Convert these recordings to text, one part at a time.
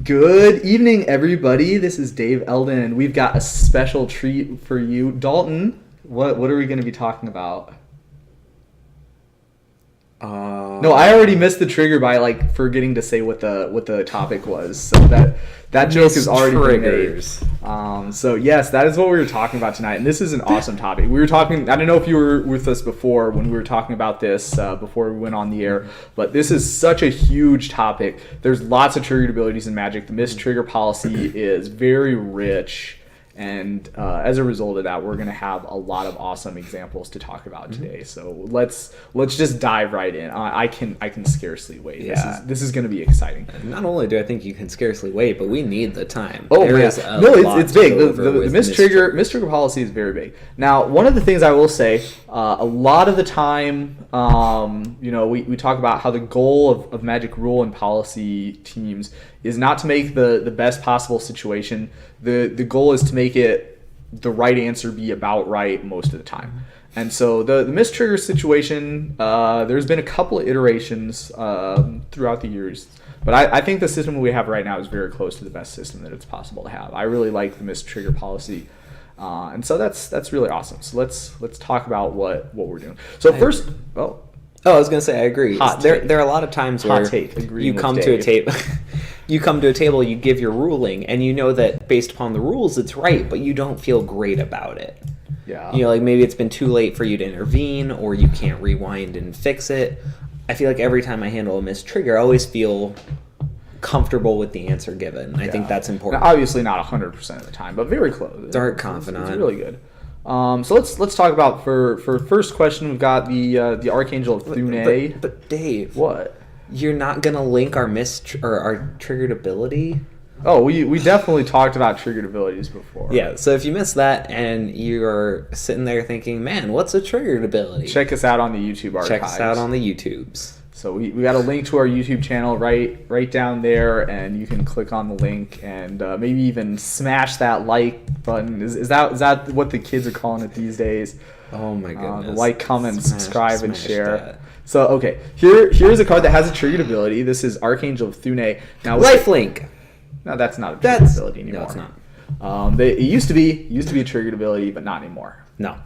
Good evening, everybody. This is Dave Eldon, and we've got a special treat for you. Dalton, what are we going to be talking about? No, I already missed the trigger by forgetting to say what the topic was. So that joke has already been made. So yes, that is what we were talking about tonight, and this is an awesome topic. We were talking. I don't know if you were with us before when we were talking about this before we went on the air, but this is such a huge topic. There's lots of triggered abilities in Magic. The missed trigger policy is very rich. And as a result of that, we're going to have a lot of awesome examples to talk about today. So let's just dive right in. I can scarcely wait. Yeah. This is going to be exciting. Not only do I think you can scarcely wait, but we need the time. Oh man, it's big. The missed trigger policy is very big. Now, one of the things I will say, a lot of the time, we talk about how the goal of Magic rule and policy teams is not to make the best possible situation. The goal is to make it the right answer be about right most of the time. And so the mistrigger situation, there's been a couple of iterations throughout the years. But I think the system we have right now is very close to the best system that it's possible to have. I really like the mistrigger policy. And so that's really awesome. So let's talk about what we're doing. So first, I was gonna say I agree. There are a lot of times where you come to a table. You come to a table, you give your ruling, and you know that based upon the rules, it's right, but you don't feel great about it. Yeah. Like maybe it's been too late for you to intervene, or you can't rewind and fix it. I feel like every time I handle a missed trigger, I always feel comfortable with the answer given. I think that's important. Now, obviously not 100% of the time, but very close. Dark confidant. It's really good. So let's talk about for first question. We've got the Archangel of Thune. But Dave, what? You're not gonna link our our triggered ability? Oh, we definitely talked about triggered abilities before. Yeah. So if you missed that and you're sitting there thinking, "Man, what's a triggered ability?" Check us out on the YouTube archives. Check us out on the YouTubes. So we got a link to our YouTube channel right down there, and you can click on the link and maybe even smash that like button. Is that what the kids are calling it these days? Oh my goodness! Like, comment, subscribe, and share. That. So okay, here's a card that has a triggered ability. This is Archangel of Thune. Now lifelink. No, that's not a triggered ability anymore. No, it's not. It used to be a triggered ability, but not anymore. No.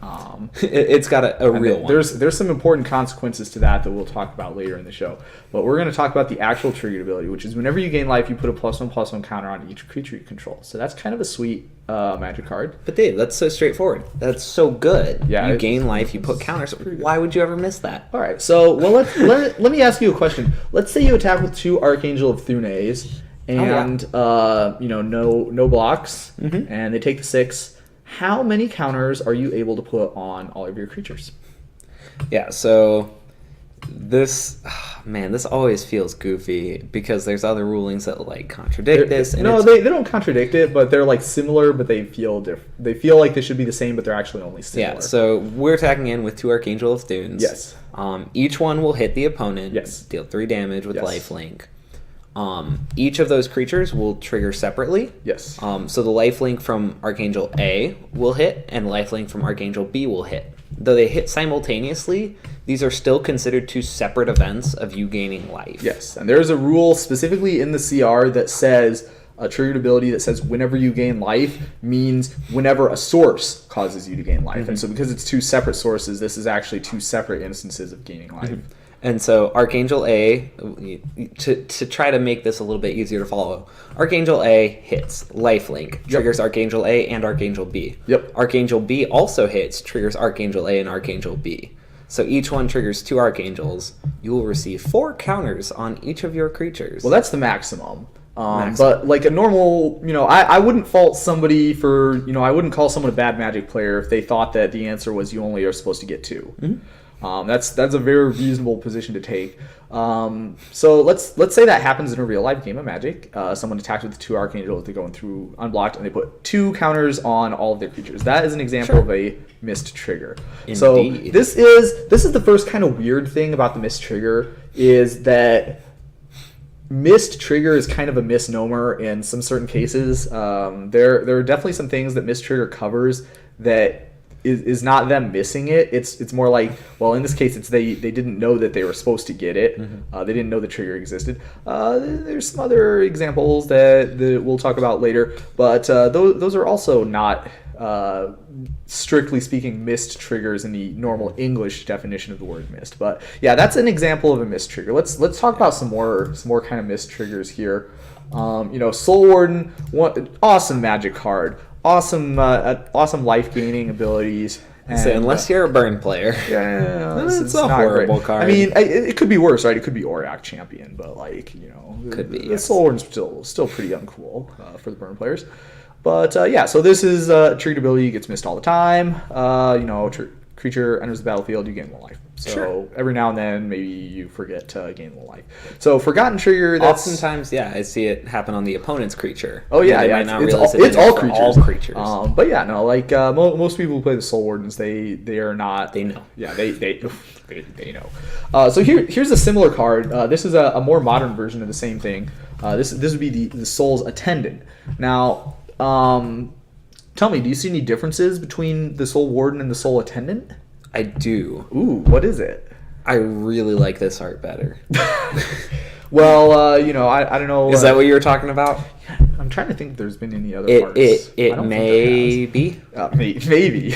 It's got a real one. There's some important consequences to that we'll talk about later in the show. But we're going to talk about the actual triggered ability, which is whenever you gain life, you put a +1/+1 counter on each creature you control. So that's kind of a sweet Magic card. But Dave, that's so straightforward. That's so good. Yeah, you gain life, you put counters. Why would you ever miss that? All right. So let me ask you a question. Let's say you attack with 2 Archangel of Thunes and no blocks, and they take the 6. How many counters are you able to put on all of your creatures? Yeah, so this always feels goofy because there's other rulings that contradict this. And they don't contradict it, but they're similar, but they feel different. They feel like they should be the same, but they're actually only similar. Yeah, so we're attacking in with 2 Archangel of Thunes. Yes. Each one will hit the opponent. Yes. Deal 3 damage with lifelink. Each of those creatures will trigger separately. Yes. So the lifelink from Archangel A will hit, and lifelink from Archangel B will hit. Though they hit simultaneously, these are still considered 2 separate events of you gaining life. Yes, and there's a rule specifically in the CR that says a triggered ability that says whenever you gain life means whenever a source causes you to gain life. And so because it's 2 separate sources, this is actually 2 separate instances of gaining life. And so Archangel A, to try to make this a little bit easier to follow, Archangel A hits, lifelink, triggers Archangel A and Archangel B. Yep. Archangel B also hits, triggers Archangel A and Archangel B. So each one triggers 2 Archangels. You will receive 4 counters on each of your creatures. Well, that's the maximum. But like a normal, I wouldn't fault somebody for, I wouldn't call someone a bad Magic player if they thought that the answer was you only are supposed to get 2. That's a very reasonable position to take. So let's say that happens in a real life game of Magic. Someone attacks with 2 Archangels, they're going through unblocked, and they put 2 counters on all of their creatures. That is an example of a missed trigger. Indeed. So this is the first kind of weird thing about the missed trigger is that missed trigger is kind of a misnomer in some certain cases. There are definitely some things that missed trigger covers that is not them missing it. It's more like, well, in this case, it's they didn't know that they were supposed to get it. They didn't know the trigger existed. There's some other examples that we'll talk about later, but those are also not strictly speaking missed triggers in the normal English definition of the word missed. But yeah, that's an example of a missed trigger. Let's talk about some more kind of missed triggers here. Soul Warden, awesome magic card. Awesome life gaining abilities. And, so unless you're a burn player, it's a horrible card. I mean, it could be worse, right? It could be Auric Champion, but could be. The Soul Warden's still pretty uncool for the burn players. But so this is triggered ability gets missed all the time. Creature enters the battlefield, you gain 1 life. So every now and then, maybe you forget to gain 1 life. So forgotten trigger. That's oftentimes, I see it happen on the opponent's creature. Oh yeah, they yeah. might not realize it's all creatures. But yeah, no, like most people who play the Soul Wardens, they are not. They know. Yeah, they know. So here's a similar card. This is a more modern version of the same thing. This would be the Soul's Attendant. Now. Tell me, do you see any differences between the Soul Warden and the Soul Attendant? I do. Ooh, what is it? I really like this art better. Well, I don't know. Is that what you were talking about? I'm trying to think if there's been any other parts. It may be. Maybe.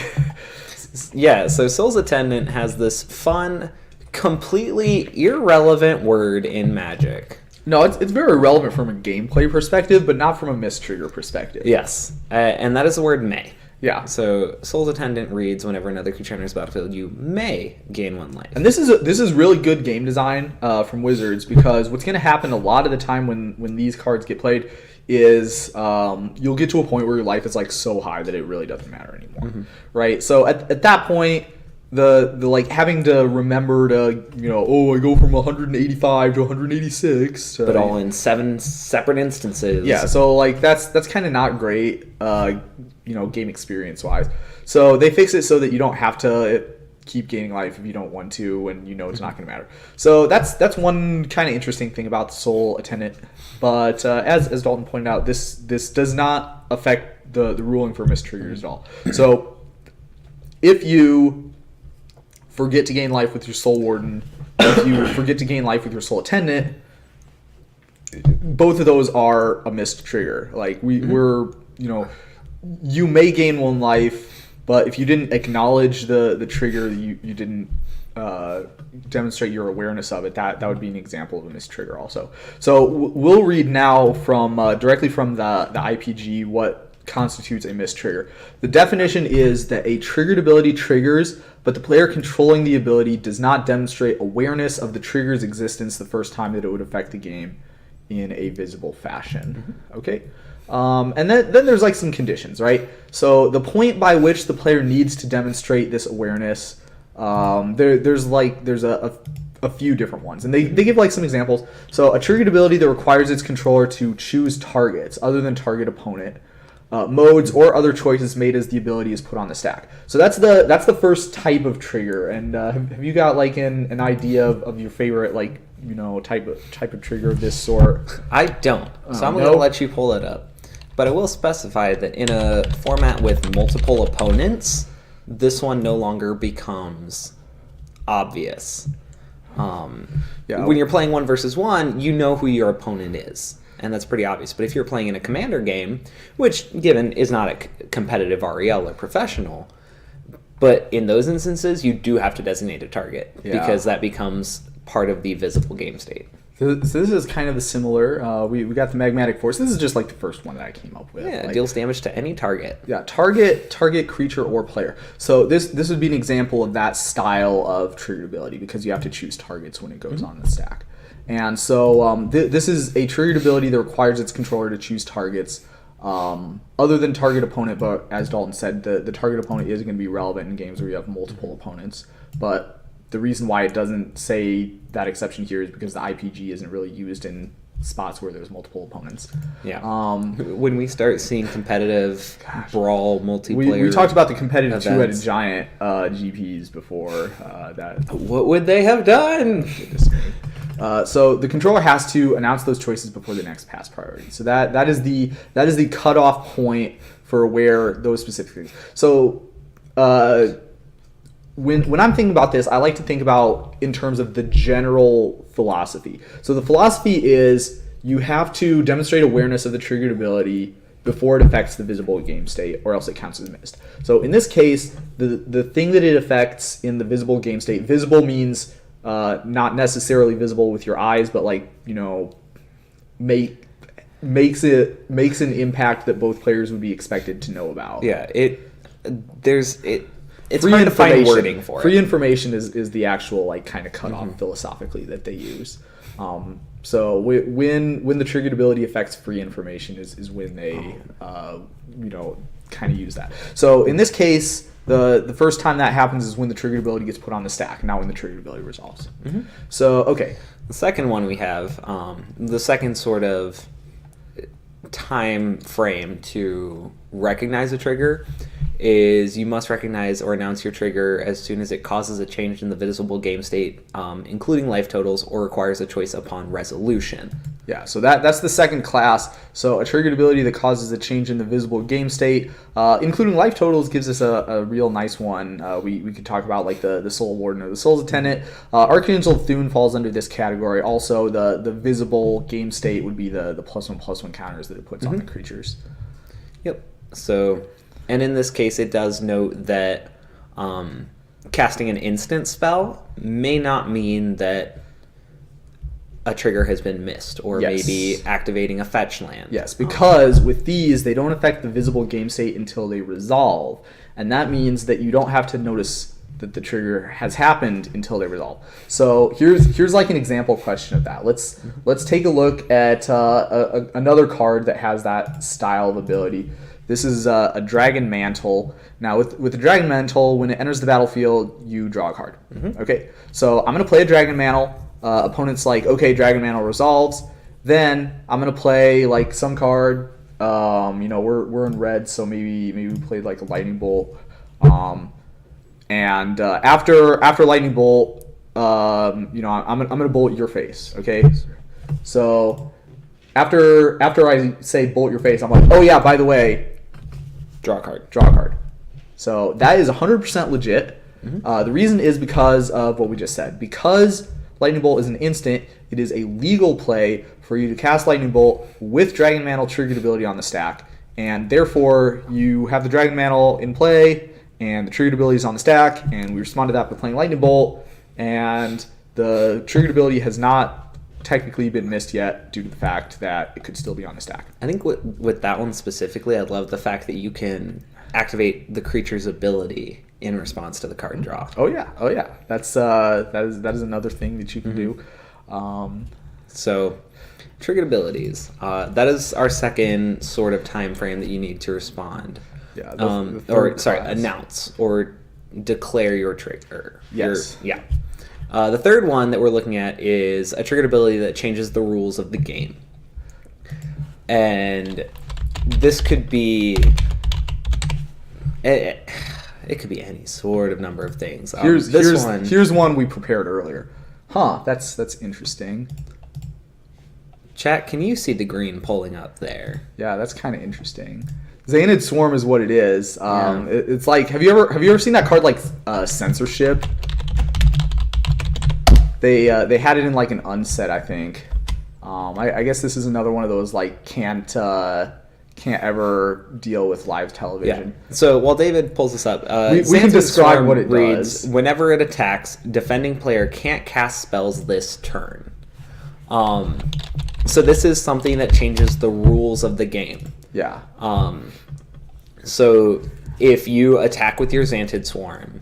Yeah, so Soul's Attendant has this fun, completely irrelevant word in Magic. No, it's very relevant from a gameplay perspective, but not from a mistrigger perspective. Yes, and that is the word may. Yeah. So Soul's Attendant reads, whenever another creature enters the battlefield, you may gain 1 life. And this is really good game design from Wizards, because what's going to happen a lot of the time when these cards get played is you'll get to a point where your life is like so high that it really doesn't matter anymore, right? So at that point, the like having to remember to I go from 185 to 186, but all in 7 separate instances. Yeah, so like that's kind of not great, game experience wise. So they fix it so that you don't have to keep gaining life if you don't want to, and it's not going to matter. So that's one kind of interesting thing about the Soul Attendant. But as Dalton pointed out, this does not affect the ruling for mistriggers at all. So if you forget to gain life with your Soul Warden, if you forget to gain life with your Soul Attendant, both of those are a missed trigger. Like we're you may gain 1 life, but if you didn't acknowledge the trigger, you didn't demonstrate your awareness of it, that would be an example of a missed trigger also. So we'll read now from directly from the IPG what constitutes a missed trigger. The definition is that a triggered ability triggers, but the player controlling the ability does not demonstrate awareness of the trigger's existence the first time that it would affect the game in a visible fashion. Okay? And then there's like some conditions, right? So the point by which the player needs to demonstrate this awareness, there's a few different ones, and they give like some examples. So a triggered ability that requires its controller to choose targets other than target opponent, modes or other choices made as the ability is put on the stack. So that's the first type of trigger. And have you got like an idea of your favorite type of trigger of this sort? I don't. So I'm going to let you pull it up. But I will specify that in a format with multiple opponents, this one no longer becomes obvious. When you're playing 1 versus 1, you know who your opponent is, and that's pretty obvious. But if you're playing in a commander game, which given is not a competitive REL or professional, but in those instances you do have to designate a target because that becomes part of the visible game state. So this is kind of a similar. We got the Magmatic Force. This is just like the first one that I came up with. Yeah, deals damage to any target. Yeah, target, creature, or player. So this would be an example of that style of triggered ability, because you have to choose targets when it goes on the stack. And so this is a triggered ability that requires its controller to choose targets other than target opponent. But as Dalton said, the target opponent is going to be relevant in games where you have multiple opponents. But the reason why it doesn't say that exception here is because the IPG isn't really used in spots where there's multiple opponents. Yeah. When we start seeing competitive brawl multiplayer, we talked about the competitive two-headed giant GPs before. What would they have done? So the controller has to announce those choices before the next pass priority. So that is the cutoff point for where those specific things. So when I'm thinking about this, I like to think about in terms of the general philosophy. So the philosophy is you have to demonstrate awareness of the triggered ability before it affects the visible game state, or else it counts as missed. So in this case, the thing that it affects in the visible game state, visible means not necessarily visible with your eyes, but like, you know, makes an impact that both players would be expected to know about. Yeah, it's hard to find wording for it. Free information is the actual like kind of cutoff philosophically that they use. So when the triggered ability affects free information is when they kind of use that. So in this case, the first time that happens is when the triggered ability gets put on the stack, not when the triggered ability resolves. So okay, the second one we have, the second sort of time frame to recognize a trigger is you must recognize or announce your trigger as soon as it causes a change in the visible game state, including life totals, or requires a choice upon resolution. Yeah, so that's the second class. So a triggered ability that causes a change in the visible game state, including life totals, gives us a real nice one. We could talk about like the Soul Warden or the Soul's Attendant. Archangel Thune falls under this category. Also, the visible game state would be the +1/+1 counters that it puts on the creatures. Yep. So, and in this case, it does note that casting an instant spell may not mean that a trigger has been missed, or maybe activating a fetch land. Yes, because with these, they don't affect the visible game state until they resolve. And that means that you don't have to notice that the trigger has happened until they resolve. So here's like an example question of that. Let's take a look at another card that has that style of ability. This is a Dragon Mantle. Now, with the Dragon Mantle, when it enters the battlefield, you draw a card. Okay, so I'm going to play a Dragon Mantle. Opponent's like, okay, Dragon Mantle resolves. Then I'm going to play like some card. We're in red, so maybe we played like a Lightning Bolt. And after Lightning Bolt, I'm going to bolt your face. Okay, so after I say bolt your face, I'm like, oh yeah, by the way, draw a card. So that is 100% legit. The reason is because of what we just said. Because Lightning Bolt is an instant, it is a legal play for you to cast Lightning Bolt with Dragon Mantle triggered ability on the stack. And therefore, you have the Dragon Mantle in play, and the triggered ability is on the stack, and we respond to that by playing Lightning Bolt, and the triggered ability has not technically been missed yet due to the fact that it could still be on the stack. I think with that one specifically, I love the fact that you can activate the creature's ability in response to the card draw. Oh yeah. That's that is another thing that you can do. So, triggered abilities. That is our second sort of time frame that you need to respond. Yeah. Announce or declare your trigger. Yes. The third one that we're looking at is a triggered ability that changes the rules of the game, and this could be. It could be any sort of number of things. Here's one we prepared earlier. That's interesting. Chat, can you see the green pulling up there? Yeah, that's kind of interesting. Xanid Swarm is what it is. It's like, have you ever seen that card like Censorship? They had it in like an unset, I think. I guess this is another one of those like can't ever deal with live television. Yeah. So while David pulls this up, we can describe what it does. Whenever it attacks, defending player can't cast spells this turn. So this is something that changes the rules of the game. Yeah. So if you attack with your Xantid Swarm,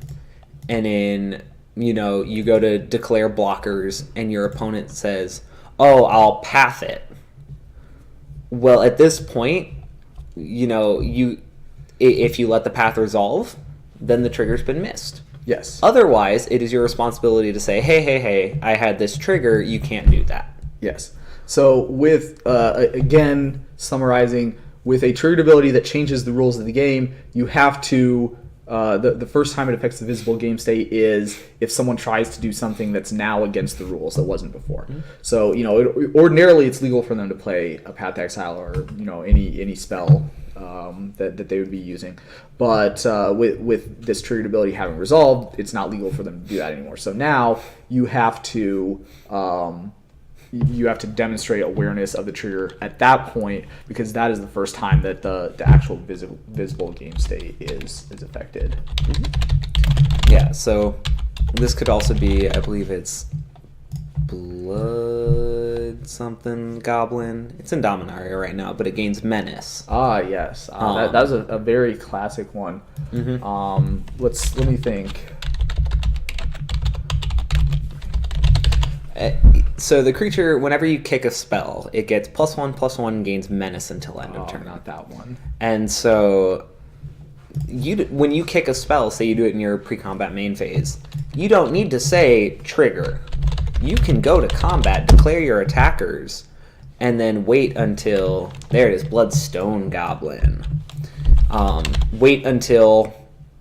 and in you go to declare blockers, and your opponent says, "Oh, I'll path it." Well, at this point, if you let the path resolve, then the trigger's been missed. Yes. Otherwise, it is your responsibility to say, hey, I had this trigger, you can't do that. Yes. So with, again, summarizing, with a triggered ability that changes the rules of the game, you have to the first time it affects the visible game state is if someone tries to do something that's now against the rules that wasn't before. Mm-hmm. So, ordinarily it's legal for them to play a Path to Exile or, any spell that they would be using. But with this triggered ability having resolved, it's not legal for them to do that anymore. So now you have to demonstrate awareness of the trigger at that point, because that is the first time that the actual visible game state is affected. Mm-hmm. Yeah, so this could also be, I believe it's Blood something Goblin. It's in Dominaria right now, but it gains Menace. Ah, yes. That was a very classic one. Mm-hmm. Let me think. So the creature, whenever you kick a spell, it gets +1/+1, gains Menace until end of turn. Not that one. And so when you kick a spell, say you do it in your pre-combat main phase, you don't need to say trigger. You can go to combat, declare your attackers, and then wait until, there it is, Bloodstone Goblin. Wait until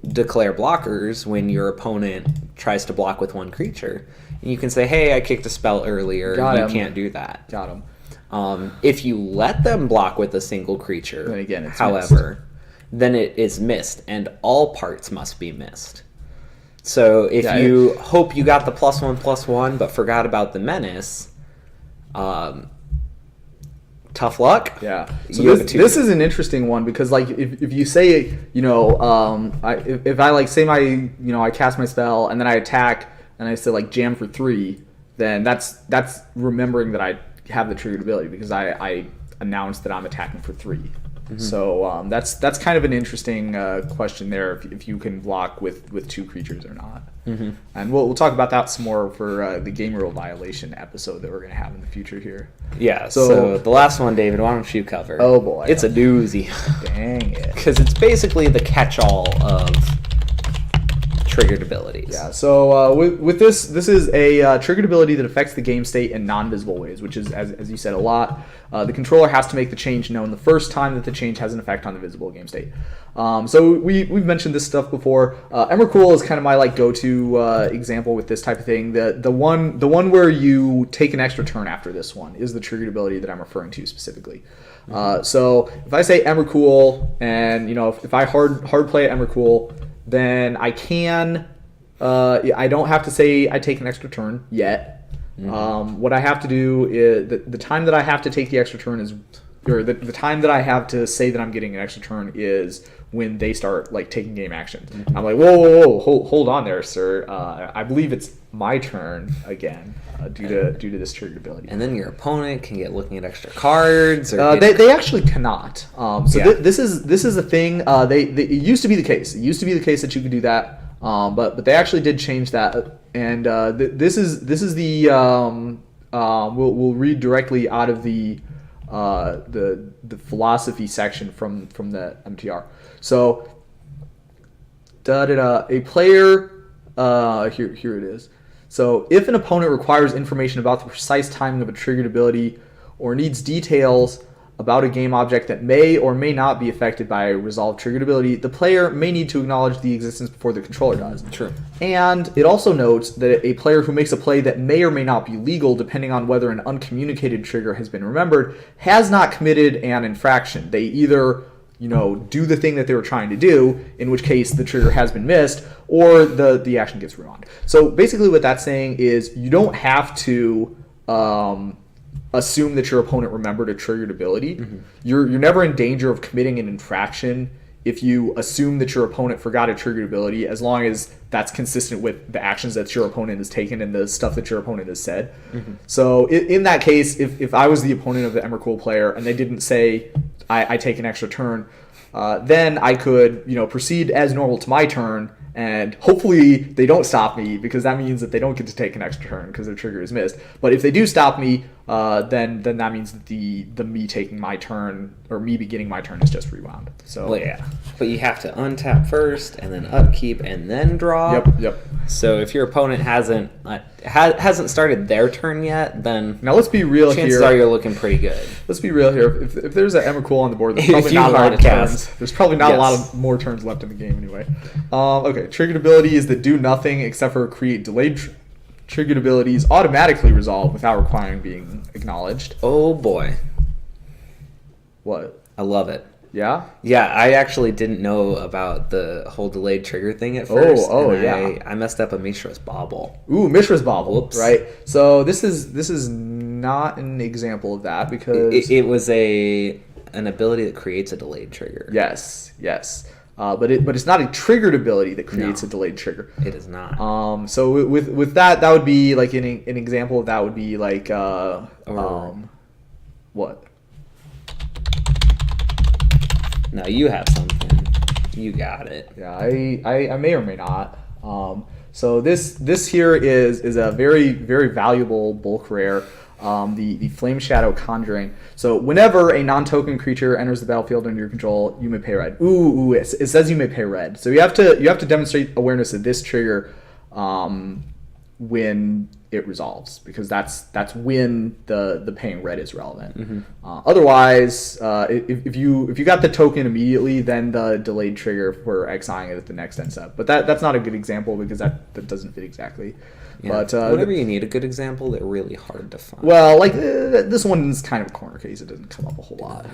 declare blockers when your opponent tries to block with one creature. And you can say, hey, I kicked a spell earlier. You can't do that. Got him. If you let them block with a single creature, then again, it's however, then it is missed, and all parts must be missed. So if you hope you got the +1/+1 but forgot about the Menace, tough luck. Yeah. So this is an interesting one, because like if you say, if I like say I cast my spell and then I attack and I say like jam for 3, then that's remembering that I have the triggered ability, because I announced that I'm attacking for 3. Mm-hmm. So that's kind of an interesting question there, if you can block with 2 creatures or not. Mm-hmm. And we'll talk about that some more for the game rule violation episode that we're going to have in the future here. Yeah, so the last one, David, why don't you cover? Oh boy. It's a doozy. Dang it. Because it's basically the catch-all of triggered abilities. Yeah, so with this is a triggered ability that affects the game state in non-visible ways, which is, as you said, a lot. The controller has to make the change known the first time that the change has an effect on the visible game state. So we've mentioned this stuff before. Emrakul is kind of my go-to example with this type of thing. The one where you take an extra turn after this one is the triggered ability that I'm referring to specifically. So if I say Emrakul, and if I hard play Emrakul, then I can, I don't have to say I take an extra turn yet. Mm-hmm. What I have to do is, the time that I have to take the extra turn is, or the time that I have to say that I'm getting an extra turn is when they start taking game action. Mm-hmm. I'm like, whoa, hold on there, sir. I believe it's my turn again, due to this triggered ability. And then your opponent can get looking at extra cards. Or they actually cannot. This is a thing. It used to be the case. It used to be the case that you could do that. But they actually did change that. And this is the we'll read directly out of the philosophy section from the MTR. So a player here it is. So if an opponent requires information about the precise timing of a triggered ability, or needs details about a game object that may or may not be affected by a resolved triggered ability, the player may need to acknowledge the existence before the controller does. True. And it also notes that a player who makes a play that may or may not be legal, depending on whether an uncommunicated trigger has been remembered, has not committed an infraction. They either do the thing that they were trying to do, in which case the trigger has been missed, or the action gets rewound. So basically what that's saying is you don't have to assume that your opponent remembered a triggered ability. Mm-hmm. You're never in danger of committing an infraction if you assume that your opponent forgot a triggered ability, as long as that's consistent with the actions that your opponent has taken and the stuff that your opponent has said. Mm-hmm. So in that case, if I was the opponent of the Emrakul player and they didn't say, I take an extra turn, then I could proceed as normal to my turn, and hopefully they don't stop me, because that means that they don't get to take an extra turn because their trigger is missed. But if they do stop me, then that means that the me taking my turn or me beginning my turn is just rewound. So well, yeah, but you have to untap first and then upkeep and then draw. Yep. So if your opponent hasn't started their turn yet, then now let's be real here. Chances are you're looking pretty good. Let's be real here. If there's an Emrakul on the board, there's probably not a lot of turns. There's probably not a lot of more turns left in the game anyway. Okay, triggered abilities that do nothing except for create delayed. Triggered abilities automatically resolve without requiring being acknowledged. Oh boy. What? I love it. Yeah? Yeah, I actually didn't know about the whole delayed trigger thing at first. Oh, yeah. I messed up a Mishra's Bauble. Ooh, Mishra's Bauble. Whoops. Right. So this is not an example of that because it was an ability that creates a delayed trigger. Yes. But it's not a triggered ability that creates a delayed trigger. It is not. So with that would be like an example of that would be like what? No, you have something. You got it. Yeah, I may or may not. So this here is a very, very valuable bulk rare. The Flame Shadow Conjuring. So whenever a non-token creature enters the battlefield under your control, you may pay red. Ooh, it says you may pay red. So you have to demonstrate awareness of this trigger when it resolves, because that's when the paying red is relevant. Mm-hmm. Otherwise, if you got the token immediately, then the delayed trigger for exiling it at the next end step. But that's not a good example because that doesn't fit exactly. Yeah. But whenever you need a good example, they're really hard to find. Well, like this one's kind of a corner case. It doesn't come up a whole lot.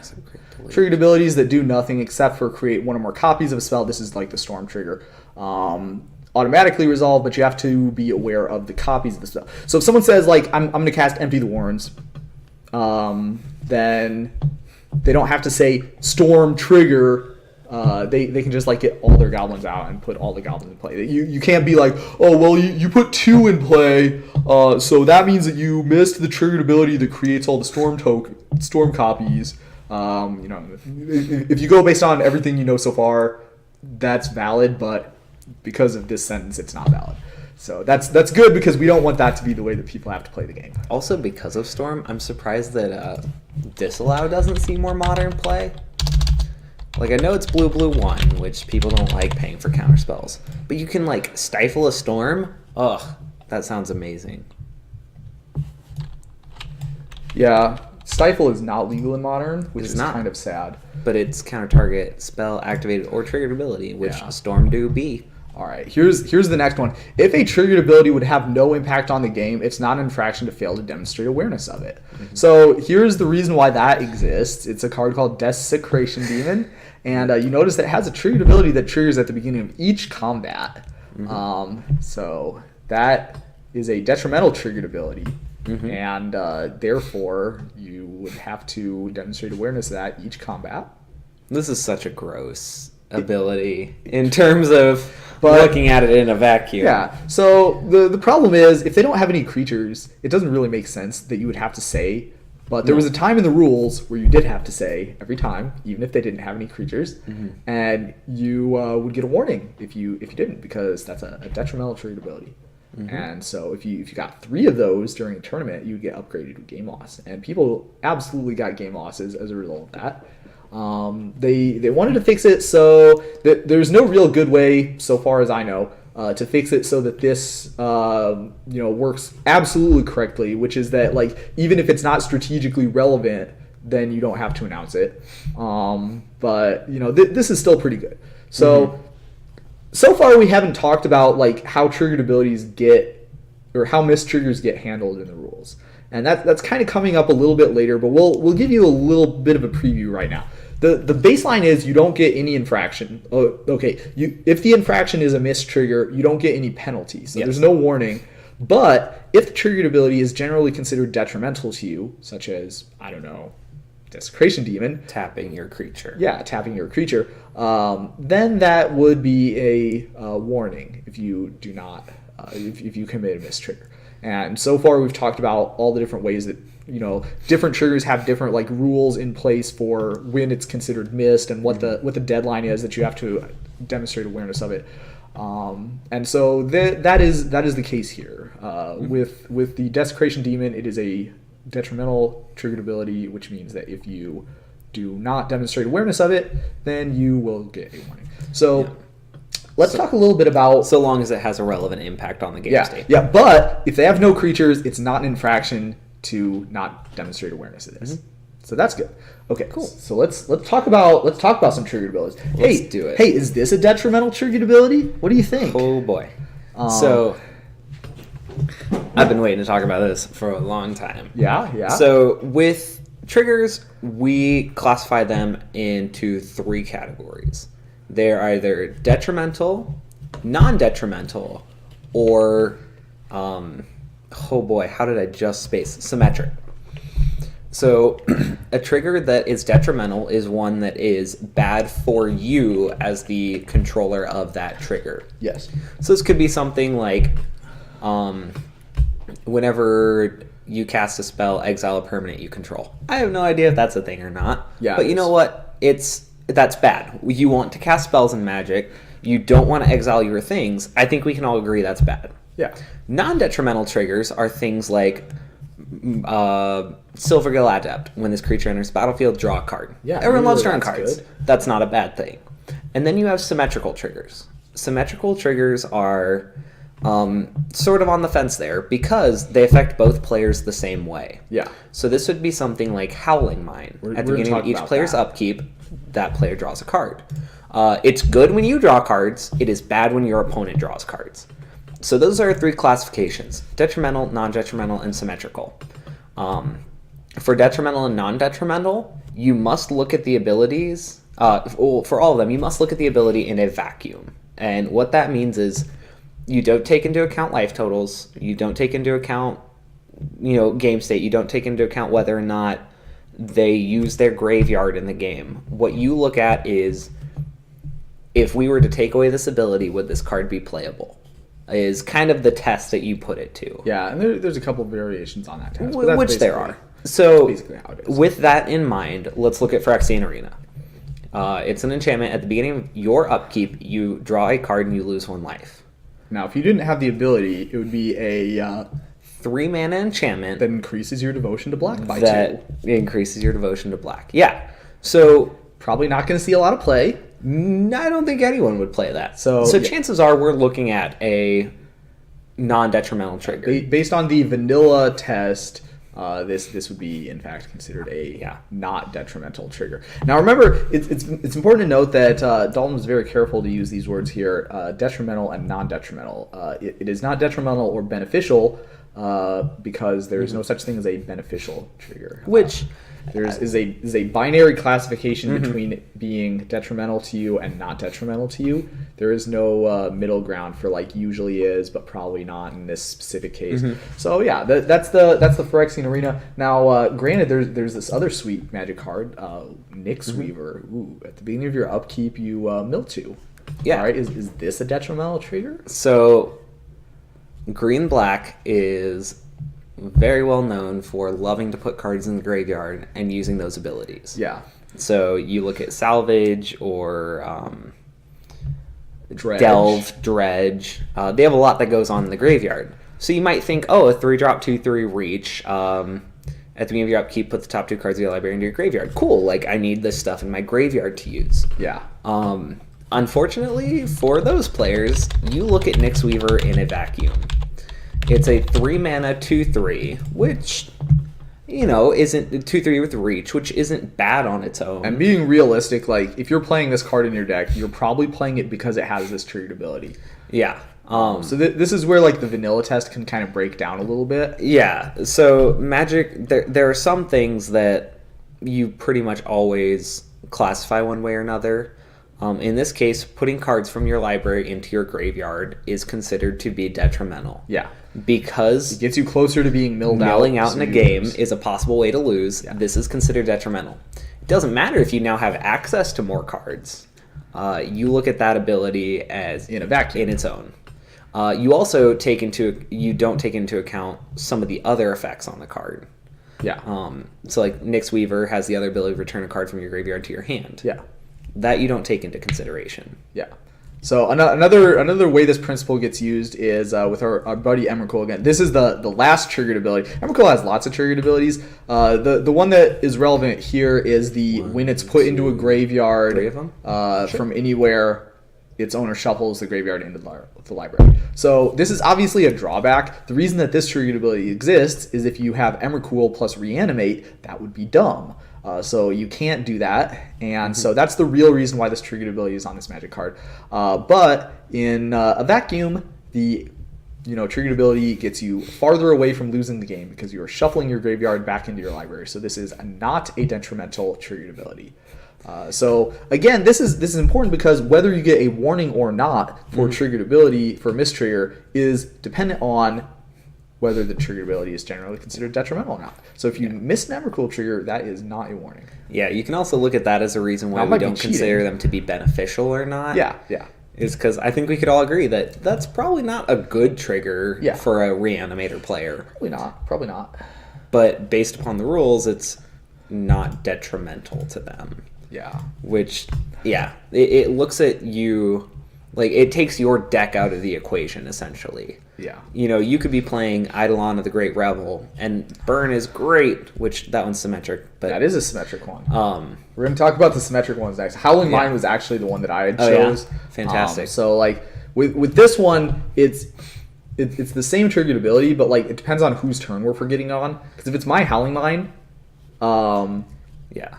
Triggered abilities that do nothing except for create one or more copies of a spell. This is like the Storm trigger. Automatically resolve, but you have to be aware of the copies of the spell. So if someone says like I'm going to cast Empty the Warrens, then they don't have to say Storm trigger. They can just like get all their goblins out and put all the goblins in play. You can't be like, oh well, you put 2 in play, so that means that you missed the triggered ability that creates all the storm copies. If you go based on everything you know so far, that's valid, but because of this sentence, it's not valid. So that's good because we don't want that to be the way that people have to play the game. Also, because of Storm, I'm surprised that Disallow doesn't see more modern play. Like, I know it's blue 1, which people don't like paying for counter spells, but you can like stifle a storm. Ugh, that sounds amazing. Yeah, stifle is not legal in modern, which is kind of sad. But it's counter target spell activated or triggered ability, which Storm do be. All right, here's the next one. If a triggered ability would have no impact on the game, it's not an infraction to fail to demonstrate awareness of it. Mm-hmm. So here's the reason why that exists. It's a card called Desecration Demon, and you notice that it has a triggered ability that triggers at the beginning of each combat. Mm-hmm. So that is a detrimental triggered ability, mm-hmm. and therefore you would have to demonstrate awareness of that each combat. This is such a gross ability in terms of looking at it in a vacuum. Yeah. So the problem is, if they don't have any creatures, it doesn't really make sense that you would have to say. But there was a time in the rules where you did have to say every time, even if they didn't have any creatures, mm-hmm. and you would get a warning if you didn't, because that's a detrimental triggered ability. Mm-hmm. And so if you got 3 of those during a tournament, you would get upgraded with game loss, and people absolutely got game losses as a result of that. They wanted to fix it so that there's no real good way, so far as I know, to fix it so that this works absolutely correctly, which is that like even if it's not strategically relevant, then you don't have to announce it. But this is still pretty good. So mm-hmm. So far we haven't talked about like how triggered abilities get, or how mistriggers get handled in the rules. And that's kind of coming up a little bit later, but we'll give you a little bit of a preview right now. The baseline is you don't get any infraction. If the infraction is a mistrigger, you don't get any penalty. So There's no warning. But if the triggered ability is generally considered detrimental to you, such as, I don't know, Desecration Demon. Tapping your creature. Yeah, tapping your creature. Then that would be a warning if you do not, if you commit a mistrigger. And so far we've talked about all the different ways that different triggers have different like rules in place for when it's considered missed and what the deadline is that you have to demonstrate awareness of it. And so that is the case here. With the Desecration Demon, it is a detrimental triggered ability, which means that if you do not demonstrate awareness of it, then you will get a warning. So let's talk a little bit about... So long as it has a relevant impact on the game state. Yeah, but if they have no creatures, it's not an infraction to not demonstrate awareness of this. So that's good. Okay, cool. So let's talk about some triggered abilities. Let's do it. Hey, is this a detrimental triggered ability? What do you think? Oh boy. So I've been waiting to talk about this for a long time. Yeah. So with triggers, we classify them into 3 categories. They're either detrimental, non-detrimental, or oh boy, how did I just space? Symmetric. So a trigger that is detrimental is one that is bad for you as the controller of that trigger. Yes. So this could be something like whenever you cast a spell, exile a permanent you control. I have no idea if that's a thing or not. Yeah. But you know what? That's bad. You want to cast spells in Magic. You don't want to exile your things. I think we can all agree that's bad. Yeah. Non-detrimental triggers are things like Silvergill Adept. When this creature enters the battlefield, draw a card. Yeah, Everyone loves drawing that's cards. good. That's not a bad thing. And then you have symmetrical triggers. Symmetrical triggers are sort of on the fence there because they affect both players the same way. Yeah. So this would be something like Howling Mine. At the beginning of each player's upkeep, that player draws a card. It's good when you draw cards. It is bad when your opponent draws cards. So those are 3 classifications: detrimental, non-detrimental, and symmetrical. For detrimental and non-detrimental, you must look at the abilities. For all of them, you must look at the ability in a vacuum. And what that means is you don't take into account life totals. You don't take into account, game state. You don't take into account whether or not they use their graveyard in the game. What you look at is, if we were to take away this ability, would this card be playable? Is kind of the test that you put it to. Yeah, and there's a couple of variations on that test. Which there are. So, basically how it is. With that in mind, let's look at Phyrexian Arena. It's an enchantment. At the beginning of your upkeep, you draw a card and you lose 1 life. Now, if you didn't have the ability, it would be a 3 mana enchantment that increases your devotion to black by 2. That increases your devotion to black. Yeah. So probably not going to see a lot of play. I don't think anyone would play that. So yeah. Chances are we're looking at a non-detrimental trigger. Based on the vanilla test, this would be in fact considered a not detrimental trigger. Now remember, it's important to note that Dalton was very careful to use these words here: detrimental and non-detrimental. It is not detrimental or beneficial because there is no such thing as a beneficial trigger. Which is a binary classification between it being detrimental to you and not detrimental to you. There is no middle ground for like usually is, but probably not in this specific case. So yeah, that's the Phyrexian Arena. Now, granted, there's this other sweet Magic card, Nyx Weaver. Ooh, at the beginning of your upkeep, you mill 2. Yeah. All right. Is this a detrimental trigger? So, green-black is very well known for loving to put cards in the graveyard and using those abilities. Yeah. So you look at Salvage or Dredge. Delve, Dredge. They have a lot that goes on in the graveyard. So you might think, a 3-drop, 2/3 reach. At the beginning of your upkeep, put the top 2 cards of your library into your graveyard. Cool. Like, I need this stuff in my graveyard to use. Yeah. Unfortunately, for those players, you look at Nyx Weaver in a vacuum. It's a 3-mana 2/3, which, isn't 2/3 with reach, which isn't bad on its own. And being realistic, like, if you're playing this card in your deck, you're probably playing it because it has this triggered ability. Yeah. So this is where, like, the vanilla test can kind of break down a little bit. Yeah. So Magic, there are some things that you pretty much always classify one way or another. In this case, putting cards from your library into your graveyard is considered to be detrimental. Yeah. Because it gets you closer to being milled out. Milling out in a game is a possible way to lose. Yeah. This is considered detrimental. It doesn't matter if you now have access to more cards. You look at that ability as in a vacuum in its own. You also don't take into account some of the other effects on the card. Yeah. So like Nyx Weaver has the other ability to return a card from your graveyard to your hand. Yeah. That you don't take into consideration. Yeah. So another way this principle gets used is with our buddy Emrakul again. This is the last triggered ability. Emrakul has lots of triggered abilities. The one that is relevant here is when it's put into a graveyard 3 of them? Sure. From anywhere its owner shuffles the graveyard into the library. So this is obviously a drawback. The reason that this triggered ability exists is if you have Emrakul plus Reanimate, that would be dumb. So you can't do that, and so that's the real reason why this triggered ability is on this Magic card. But in a vacuum, the triggered ability gets you farther away from losing the game because you are shuffling your graveyard back into your library. So this is not a detrimental triggered ability. So again, this is important because whether you get a warning or not for triggered ability for mistrigger is dependent on whether the trigger ability is generally considered detrimental or not. So if you miss an Emrakul trigger, that is not a warning. Yeah, you can also look at that as a reason why we don't consider them to be beneficial or not. Yeah. Is because I think we could all agree that that's probably not a good trigger for a Reanimator player. Probably not. But based upon the rules, it's not detrimental to them. Yeah. Which, it looks at you, like, it takes your deck out of the equation, essentially. Yeah. You could be playing Eidolon of the Great Revel, and Burn is great, which that one's symmetric. But that is a symmetric one. We're going to talk about the symmetric ones next. Howling Mine was actually the one that I had chose. Yeah? Fantastic. So, like, with this one, it's the same triggered ability, but, like, it depends on whose turn we're forgetting on. Because if it's my Howling Mine,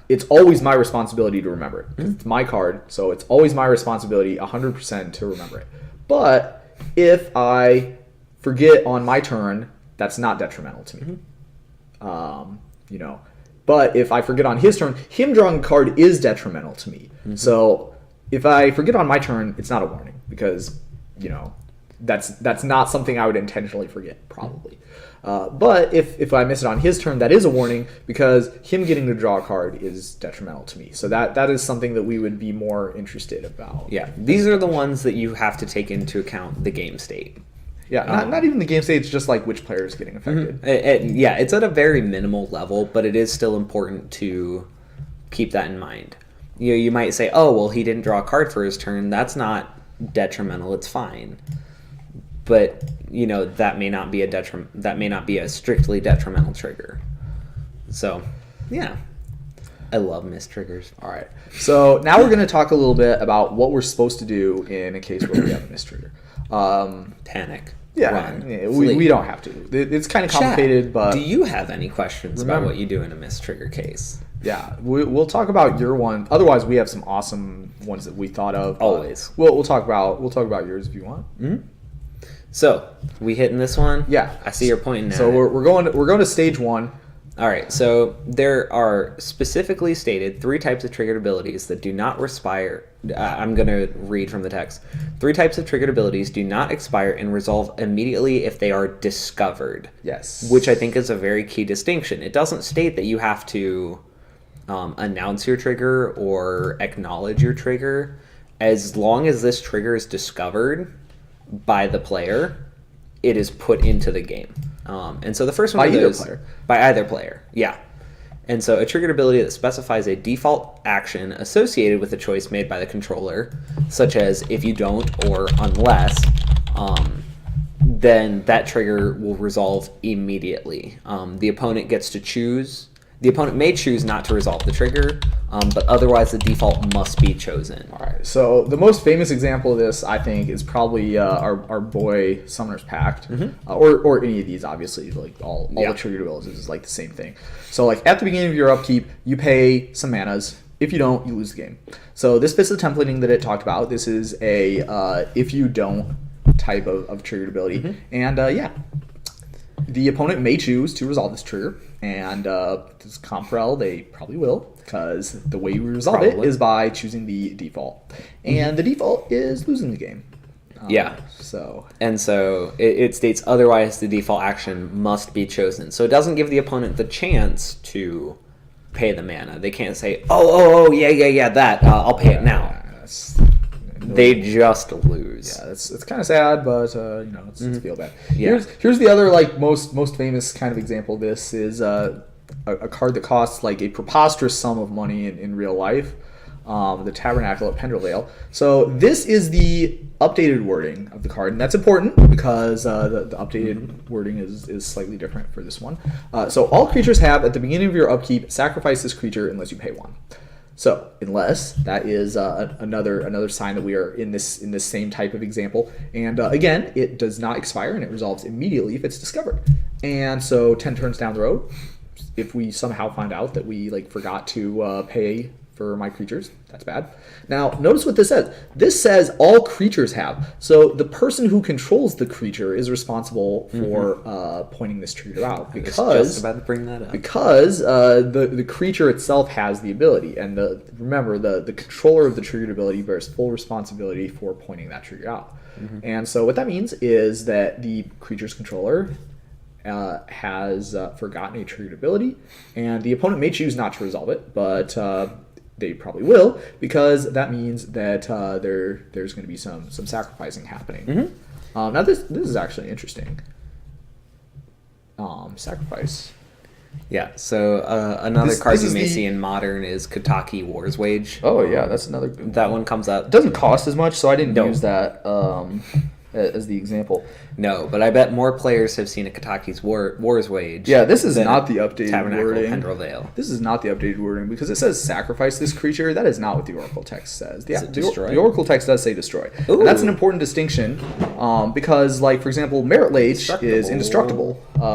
it's always my responsibility to remember it. It's my card, so it's always my responsibility 100% to remember it. But if I forget on my turn, that's not detrimental to me. But if I forget on his turn, him drawing a card is detrimental to me. So if I forget on my turn, it's not a warning because that's not something I would intentionally forget, probably. But if I miss it on his turn, that is a warning because him getting to draw a card is detrimental to me. So that is something that we would be more interested about. Yeah, these are the ones that you have to take into account the game state. Yeah, not even the game state, it's just like which player is getting affected. It's at a very minimal level, but it is still important to keep that in mind. You might say, oh, well, he didn't draw a card for his turn. That's not detrimental. It's fine. But that may not be a strictly detrimental trigger. So, yeah, I love mistriggers. All right. So now we're going to talk a little bit about what we're supposed to do in a case where we have a mistrigger. Panic. Yeah, we don't have to. It's kind of complicated, Chat, but do you have any questions about what you do in a mistrigger case? Yeah, we'll talk about your one. Otherwise, we have some awesome ones that we thought of. Always. We'll talk about yours if you want. So, we hitting this one? Yeah. I see you're pointing now. So we're going to stage 1. All right. So there are specifically stated 3 types of triggered abilities that do not expire. I'm going to read from the text. 3 types of triggered abilities do not expire and resolve immediately if they are discovered. Yes. Which I think is a very key distinction. It doesn't state that you have to announce your trigger or acknowledge your trigger. As long as this trigger is discovered by the player, it is put into the game. And so the first one by either player. Yeah. And so a triggered ability that specifies a default action associated with a choice made by the controller, such as if you don't or unless, then that trigger will resolve immediately. The opponent gets to choose. The opponent may choose not to resolve the trigger, but otherwise the default must be chosen. All right. So the most famous example of this, I think, is probably our boy Summoner's Pact, or any of these. Obviously, like all the triggered abilities is like the same thing. So like at the beginning of your upkeep, you pay some manas. If you don't, you lose the game. So this fits the templating that it talked about. This is a if you don't type of triggered ability, and the opponent may choose to resolve this trigger. And this Comprel, they probably will, because the way you resolve it is by choosing the default. And the default is losing the game. So it states otherwise the default action must be chosen. So it doesn't give the opponent the chance to pay the mana. They can't say, that, I'll pay it now. They just lose. Yeah, it's kind of sad, but it's feel bad. Yeah. Here's the other like most famous kind of example of this is a card that costs like a preposterous sum of money in real life. the Tabernacle at Pendervale. So this is the updated wording of the card, and that's important because the updated wording is slightly different for this one. So all creatures have, at the beginning of your upkeep, sacrifice this creature unless you pay 1. So unless, that is another sign that we are in this same type of example. And again, it does not expire and it resolves immediately if it's discovered. And so 10 turns down the road, if we somehow find out that we forgot to pay for my creatures, that's bad. Now, notice what this says. This says all creatures have. So the person who controls the creature is responsible for pointing this trigger out. Because, I was just about to bring that up. Because the creature itself has the ability. And remember, the controller of the triggered ability bears full responsibility for pointing that trigger out. And so what that means is that the creature's controller has forgotten a triggered ability, and the opponent may choose not to resolve it, but they probably will, because that means that there's going to be some sacrificing happening. Now this is actually interesting. Sacrifice. Yeah, so another card you may see in Modern is Kataki War's Wage. Oh yeah, that's another. That one comes up. It doesn't cost as much, so I didn't use that as the example. No, but I bet more players have seen a Kataki's War's Wage. Yeah, this is not the updated Tabernacle wording. Pendervale. This is not the updated wording because it says sacrifice this creature. That is not what the Oracle text says. Destroy? The Oracle text does say destroy. Ooh. And that's an important distinction because, for example, Merit Lage is indestructible,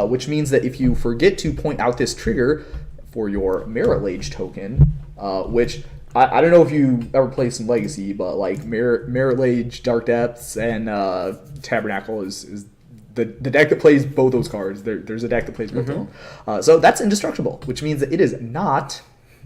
which means that if you forget to point out this trigger for your Merit Lage token, which I don't know if you ever played some Legacy, but Merit Lage, Dark Depths, and Tabernacle is the deck that plays both those cards. There's a deck that plays both of them. So that's indestructible, which means that it is not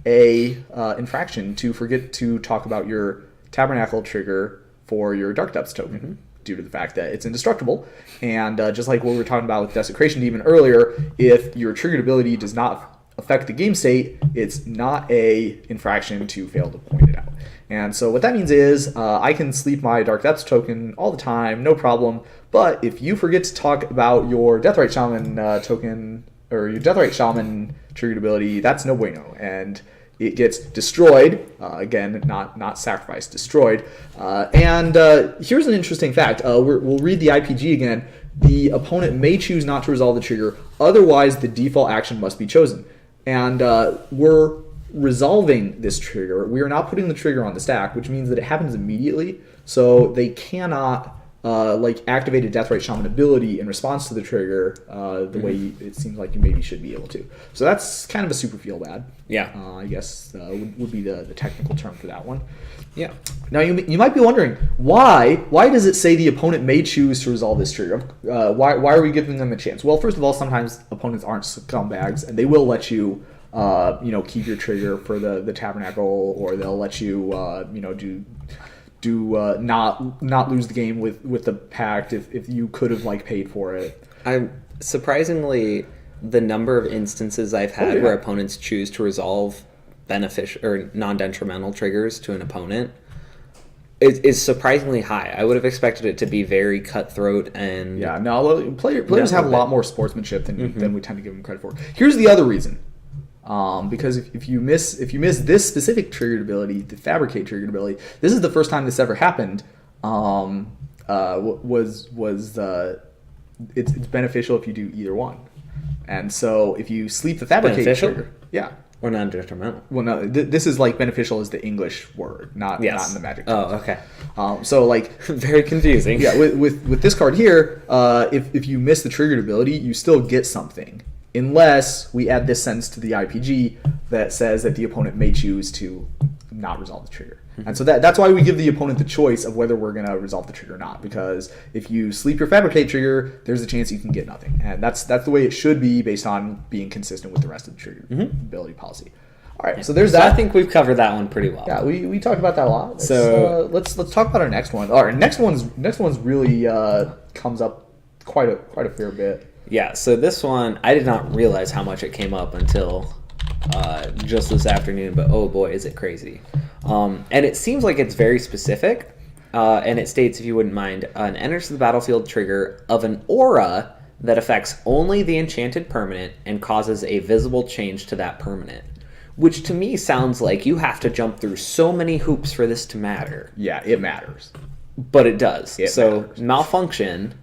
a infraction to forget to talk about your Tabernacle trigger for your Dark Depths token. Due to the fact that it's indestructible. And just like what we were talking about with Desecration Demon earlier, if your triggered ability does not affect the game state, it's not a infraction to fail to point it out. And so what that means is I can sleep my Dark Depths token all the time, no problem. But if you forget to talk about your Deathrite Shaman token or your Deathrite Shaman triggered ability, that's no bueno. And it gets destroyed. Again, not sacrificed, destroyed. And here's an interesting fact. We'll read the IPG again. The opponent may choose not to resolve the trigger. Otherwise, the default action must be chosen. And we're resolving this trigger. We are not putting the trigger on the stack, which means that it happens immediately. So they cannot activate a Deathrite Shaman ability in response to the trigger the way it seems like you maybe should be able to. So that's kind of a super feel bad. Yeah. I guess would be the technical term for that one. Yeah. Now you might be wondering why does it say the opponent may choose to resolve this trigger? Why are we giving them a chance? Well, first of all, sometimes opponents aren't scumbags and they will let you keep your trigger for the Tabernacle, or they'll let you not lose the game with the pact if you could have paid for it. I'm surprisingly the number of instances I've had where opponents choose to resolve beneficial or non-detrimental triggers to an opponent is surprisingly high. I would have expected it to be very cutthroat and players have a lot more sportsmanship than we tend to give them credit for. Here's the other reason. Because if you miss this specific triggered ability, the Fabricate triggered ability, this is the first time this ever happened. It's beneficial if you do either one, and so if you sleep the Fabricate trigger, or non-detrimental. Well, no, this is beneficial is the English word, not in the Magic. Oh, okay. So very confusing. Yeah, with this card here, if you miss the triggered ability, you still get something. Unless we add this sentence to the IPG that says that the opponent may choose to not resolve the trigger. And so that's why we give the opponent the choice of whether we're going to resolve the trigger or not. Because if you sleep your Fabricate trigger, there's a chance you can get nothing. And that's the way it should be based on being consistent with the rest of the trigger ability policy. All right, so there's that. I think we've covered that one pretty well. Yeah, we talked about that a lot. Let's talk about our next one. All right, next one's really comes up quite a fair bit. Yeah, so this one, I did not realize how much it came up until just this afternoon, but oh boy, is it crazy. And it seems like it's very specific, and it states, if you wouldn't mind, an enters the battlefield trigger of an aura that affects only the enchanted permanent and causes a visible change to that permanent. Which to me sounds like you have to jump through so many hoops for this to matter. Yeah, it matters. But it does. It matters. Malfunction,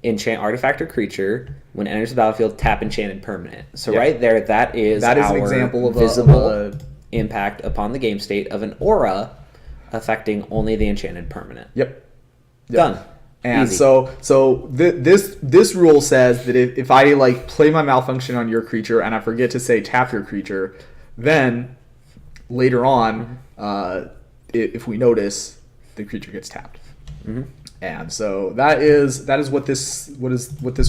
enchant artifact or creature, when it enters the battlefield, tap enchanted permanent. So right there, that is an our example of visible impact upon the game state of an aura affecting only the enchanted permanent. Yep. Done. And so this rule says that if I like play my malfunction on your creature and I forget to say tap your creature, then later on, if we notice, the creature gets tapped. Mm-hmm. And so that is what this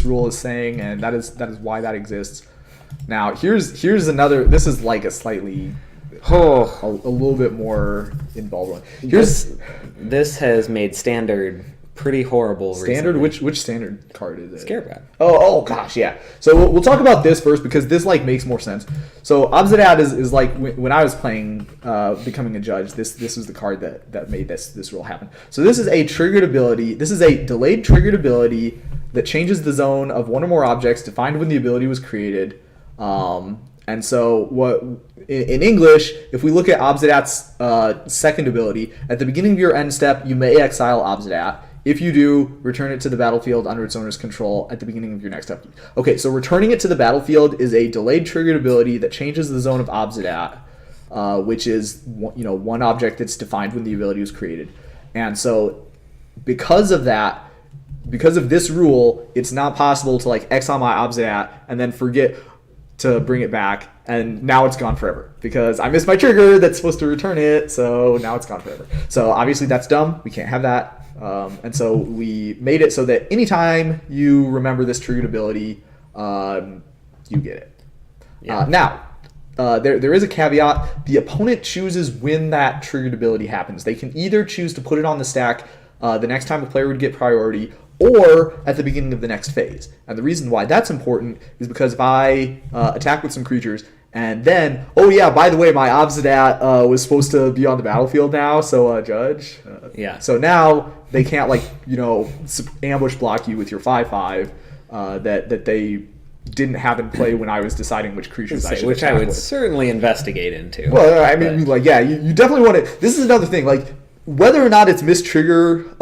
rule is saying, and that is why that exists. Now here's another. This is like a slightly a little bit more involved one. This has made standard pretty horrible. Standard? Recently. Which standard card is it? Scarab God. Oh gosh, yeah. So we'll talk about this first because this like makes more sense. So Obsidian is like when I was playing Becoming a Judge, this was the card that made this rule happen. So this is a triggered ability. This is a delayed triggered ability that changes the zone of one or more objects defined when the ability was created. And so what in English, if we look at Obsidian's second ability, at the beginning of your end step, you may exile Obsidian. If you do, return it to the battlefield under its owner's control at the beginning of your next upkeep. Okay, so returning it to the battlefield is a delayed triggered ability that changes the zone of Obsidian, which is one object that's defined when the ability was created. And so because of that, because of this rule, it's not possible to like exile my Obsidian and then forget to bring it back, and now it's gone forever because I missed my trigger that's supposed to return it, so now it's gone forever. So obviously that's dumb. We can't have that. And so we made it so that anytime you remember this triggered ability, you get it. Yeah. Now, there is a caveat. The opponent chooses when that triggered ability happens. They can either choose to put it on the stack the next time a player would get priority, or at the beginning of the next phase. And the reason why that's important is because if I attack with some creatures and then, oh yeah, by the way, my Obsidian was supposed to be on the battlefield now, so Judge. Yeah. So now they can't ambush block you with your 5/5 that they didn't have in play when I was deciding which creatures I should attack with. Which I would certainly investigate into. Well, I mean, you definitely want to. This is another thing, whether or not it's mistrigger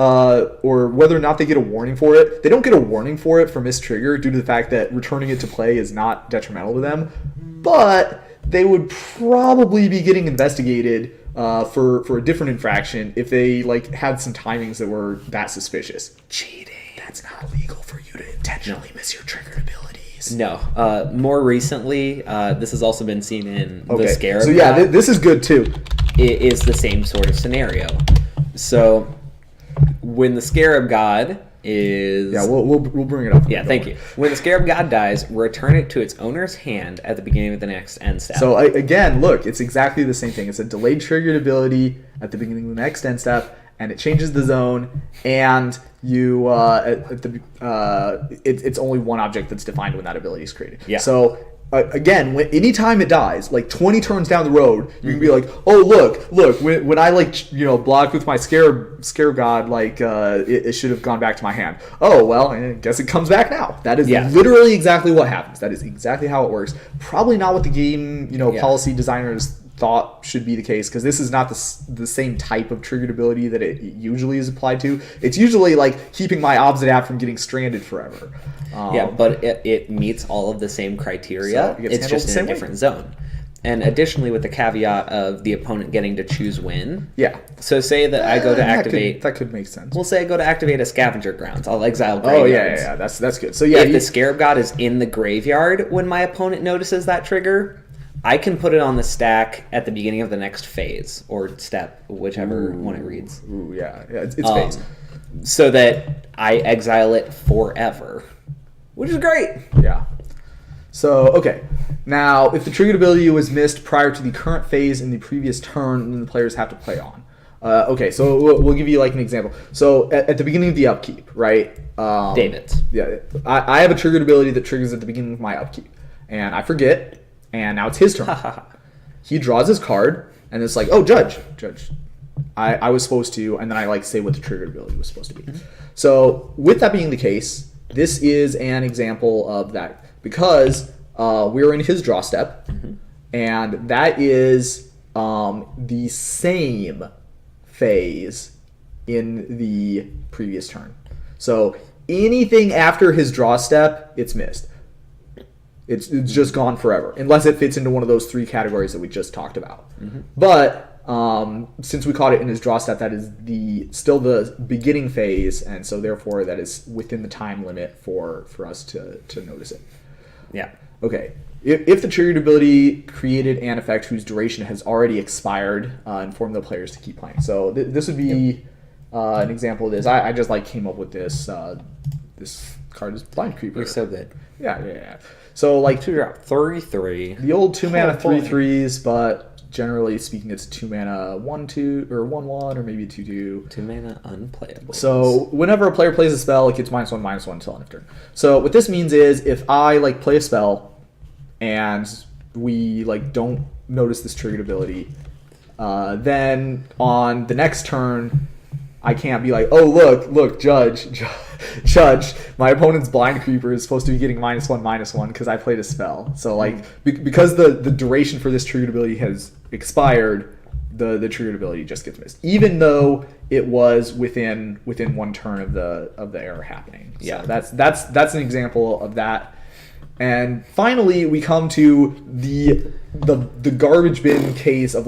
or whether or not they get a warning for it, they don't get a warning for it for mistrigger due to the fact that returning it to play is not detrimental to them. But they would probably be getting investigated for a different infraction if they had some timings that were that suspicious. Cheating. That's not legal for you to intentionally miss your triggered abilities. No. More recently, this has also been seen in the Scarab. So yeah, this is good too. It is the same sort of scenario. So when the Scarab God is... Yeah, we'll bring it up. Yeah, thank you. When the Scarab God dies, return it to its owner's hand at the beginning of the next end step. So again, look, it's exactly the same thing. It's a delayed triggered ability at the beginning of the next end step, and it changes the zone, and you it's only one object that's defined when that ability is created. Yeah. So again, anytime it dies, 20 turns down the road, you can be like, oh look, when I blocked with my Scarab God, it should have gone back to my hand. Oh well, I guess it comes back now. That is literally exactly what happens. That is exactly how it works. Probably not what the game policy designers thought should be the case, because this is not the same type of triggered ability that it usually is applied to. It's usually keeping my Obsidian from getting stranded forever. But it meets all of the same criteria. So it's just in a different zone. And additionally, with the caveat of the opponent getting to choose when. Yeah. So say that I go to activate... That could make sense. We'll say I go to activate a Scavenger Grounds. I'll exile graveyards. Oh, yeah. That's good. So yeah, if the Scarab God is in the graveyard when my opponent notices that trigger, I can put it on the stack at the beginning of the next phase or step, whichever one it reads. Ooh, yeah. It's phase. So that I exile it forever, which is great. Yeah. So, okay. Now, if the triggered ability was missed prior to the current phase in the previous turn, then the players have to play on. Okay, so we'll give you an example. So, at the beginning of the upkeep, right? David's. Yeah. I have a triggered ability that triggers at the beginning of my upkeep. And I forget, and now it's his turn. He draws his card, and it's like, oh, Judge. I was supposed to, and then I say what the triggered ability was supposed to be. Mm-hmm. So, with that being the case, this is an example of that. Because we're in his draw step, and that is the same phase in the previous turn. So anything after his draw step, it's missed. It's just gone forever, unless it fits into one of those 3 categories that we just talked about. But since we caught it in his draw step, that is still the beginning phase, and so therefore that is within the time limit for us to notice it. Yeah. Okay. If the triggered ability created an effect whose duration has already expired, inform the players to keep playing. So this would be an example of this. I just came up with this. This card is Blind Creeper. You're so good. Yeah. So 33. The old 2-mana 3/3s, but generally speaking, it's 2-mana 1/2 or 1/1 or maybe 2/2. 2-mana unplayable. So whenever a player plays a spell, it gets -1/-1 until end of turn. So what this means is if I play a spell and we don't notice this triggered ability, then on the next turn I can't be like, oh look, judge, my opponent's Blind Creeper is supposed to be getting -1/-1 because I played a spell. So because the duration for this triggered ability has expired, the triggered ability just gets missed, even though it was within 1 turn of the error happening. So yeah, that's an example of that. And finally, we come to the garbage bin case of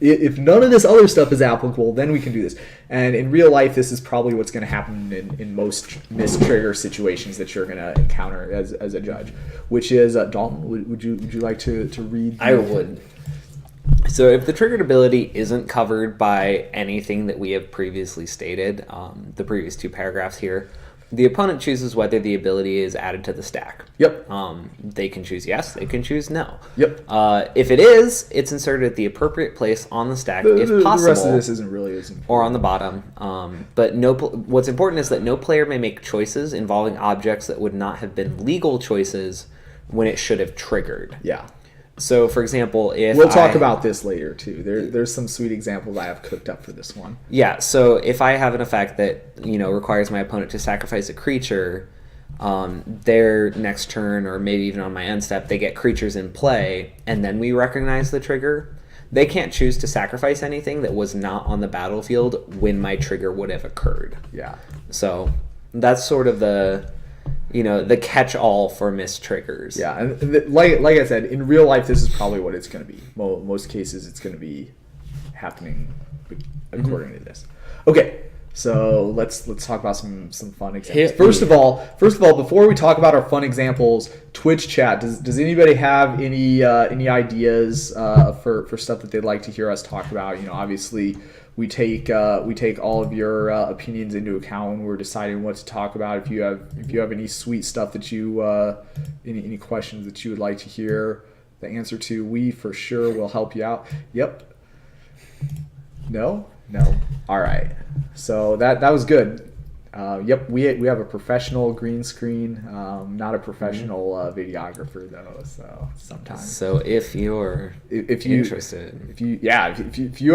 if none of this other stuff is applicable, then we can do this. And in real life, this is probably what's going to happen in most mistrigger situations that you're going to encounter as a judge, which is Dalton. Would you like to read? I would. So if the triggered ability isn't covered by anything that we have previously stated, the previous 2 paragraphs here, the opponent chooses whether the ability is added to the stack. Yep. They can choose yes, they can choose no. Yep. If it is, it's inserted at the appropriate place on the stack, if possible. The rest of this isn't really as important. Or on the bottom. But what's important is that no player may make choices involving objects that would not have been legal choices when it should have triggered. Yeah. So, for example, if we'll talk about this later too. There's some sweet examples I have cooked up for this one. Yeah. So if I have an effect that requires my opponent to sacrifice a creature, their next turn or maybe even on my end step, they get creatures in play, and then we recognize the trigger. They can't choose to sacrifice anything that was not on the battlefield when my trigger would have occurred. Yeah. So that's sort of the catch-all for mistriggers. Yeah, and like I said, in real life, this is probably what it's going to be. Most cases, it's going to be happening according to this. Okay, so let's talk about some fun examples. First of all, before we talk about our fun examples, Twitch chat. Does anybody have any ideas for stuff that they'd like to hear us talk about? Obviously, we take all of your opinions into account when we're deciding what to talk about. If you have any sweet stuff that you any questions that you would like to hear the answer to, we for sure will help you out. Yep. No. All right. So that was good. Yep, we have a professional green screen, not a professional videographer though. So sometimes. So if you're interested, if you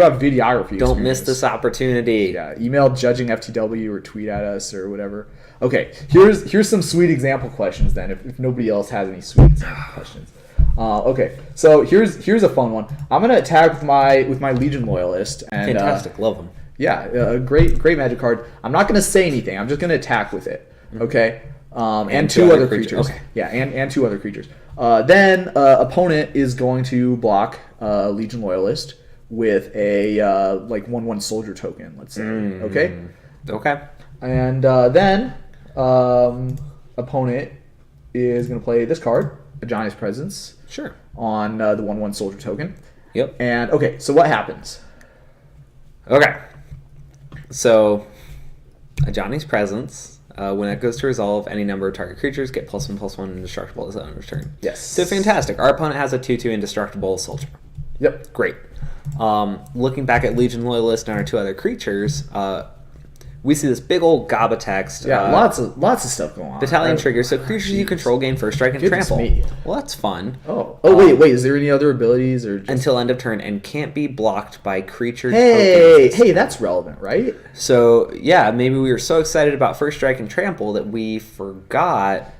have videography, don't miss this opportunity. Yeah, email judgingftw or tweet at us or whatever. Okay, here's some sweet example questions then. If nobody else has any sweet example questions. Okay, so here's a fun one. I'm gonna attack with my Legion Loyalist. And, fantastic, love them. Yeah, a great Magic card. I'm not gonna say anything. I'm just gonna attack with it. Okay, and 2 other creatures. Okay. Yeah, and 2 other creatures. Then opponent is going to block Legion Loyalist with a 1/1 soldier token. Let's say. Okay. Okay. And then opponent is gonna play this card, Johnny's Presence. Sure. On the 1/1 soldier token. Yep. And okay, so what happens? Okay. So, Johnny's Presence, when it goes to resolve, any number of target creatures get +1/+1 indestructible as on return. Yes. So fantastic. Our opponent has a 2/2 indestructible soldier. Yep. Great. Looking back at Legion Loyalist and our 2 other creatures, we see this big old gob of text. Yeah, lots of stuff going on. Battalion trigger. So creatures you control gain first strike and trample. Me. Well, that's fun. Oh, wait. Is there any other abilities or just... until end of turn and can't be blocked by creature tokens? Hey, that's relevant, right? So yeah, maybe we were so excited about first strike and trample that we forgot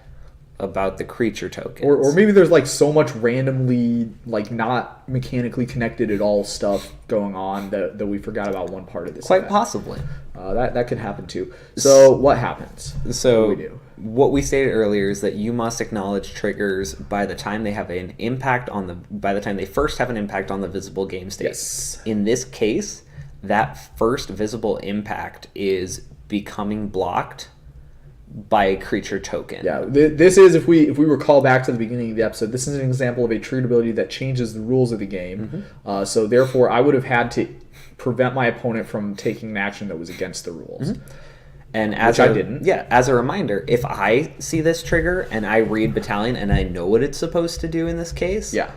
about the creature tokens. Or maybe there's like so much randomly, like not mechanically connected at all stuff going on that we forgot about one part of this. Quite possibly. That could happen too. So what happens? So what do we do? What we stated earlier is that you must acknowledge triggers by the time they have an impact on by the time they first have an impact on the visible game state. Yes. In this case, that first visible impact is becoming blocked by a creature token. Yeah, this is, if we recall back to the beginning of the episode, this is an example of a triggered ability that changes the rules of the game. Mm-hmm. So therefore, I would have had to prevent my opponent from taking an action that was against the rules. Mm-hmm. And as I didn't. Yeah, as a reminder, if I see this trigger and I read Battalion and I know what it's supposed to do in this case, yeah,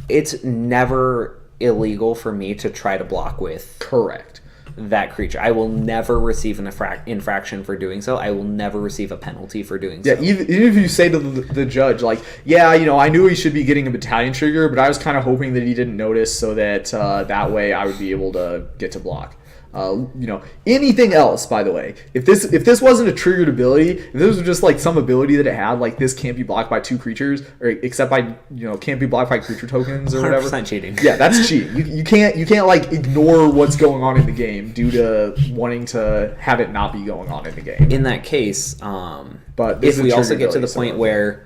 it's never illegal for me to try to block with. Correct. That creature. I will never receive an infraction for doing so. I will never receive a penalty for doing so. Yeah, even if you say to the judge, like, yeah, I knew he should be getting a Battalion trigger, but I was kind of hoping that he didn't notice so that that way I would be able to get to block. Anything else, by the way, if this wasn't a triggered ability, if this was just like some ability that it had, like this can't be blocked by 2 creatures, or except by can't be blocked by creature tokens or whatever. 100% cheating. Yeah, that's cheating. You can't like ignore what's going on in the game due to wanting to have it not be going on in the game. In that case, but if we also get to the point where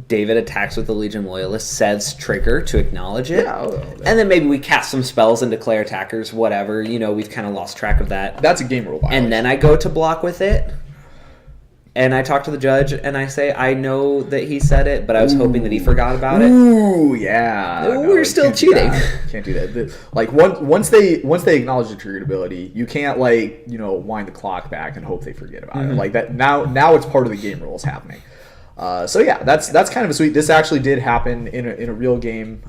David attacks with the Legion Loyalist, says trigger to acknowledge it, and then maybe we cast some spells and declare attackers, whatever. We've kind of lost track of that. That's a game rule violation. And then I go to block with it, and I talk to the judge, and I say, I know that he said it, but I was hoping that he forgot about it. Ooh, yeah. We're still cheating. Can't do that. Like once they acknowledge the triggered ability, you can't wind the clock back and hope they forget about it. Like that now it's part of the game rules happening. So yeah, that's kind of a sweet. This actually did happen in a real game.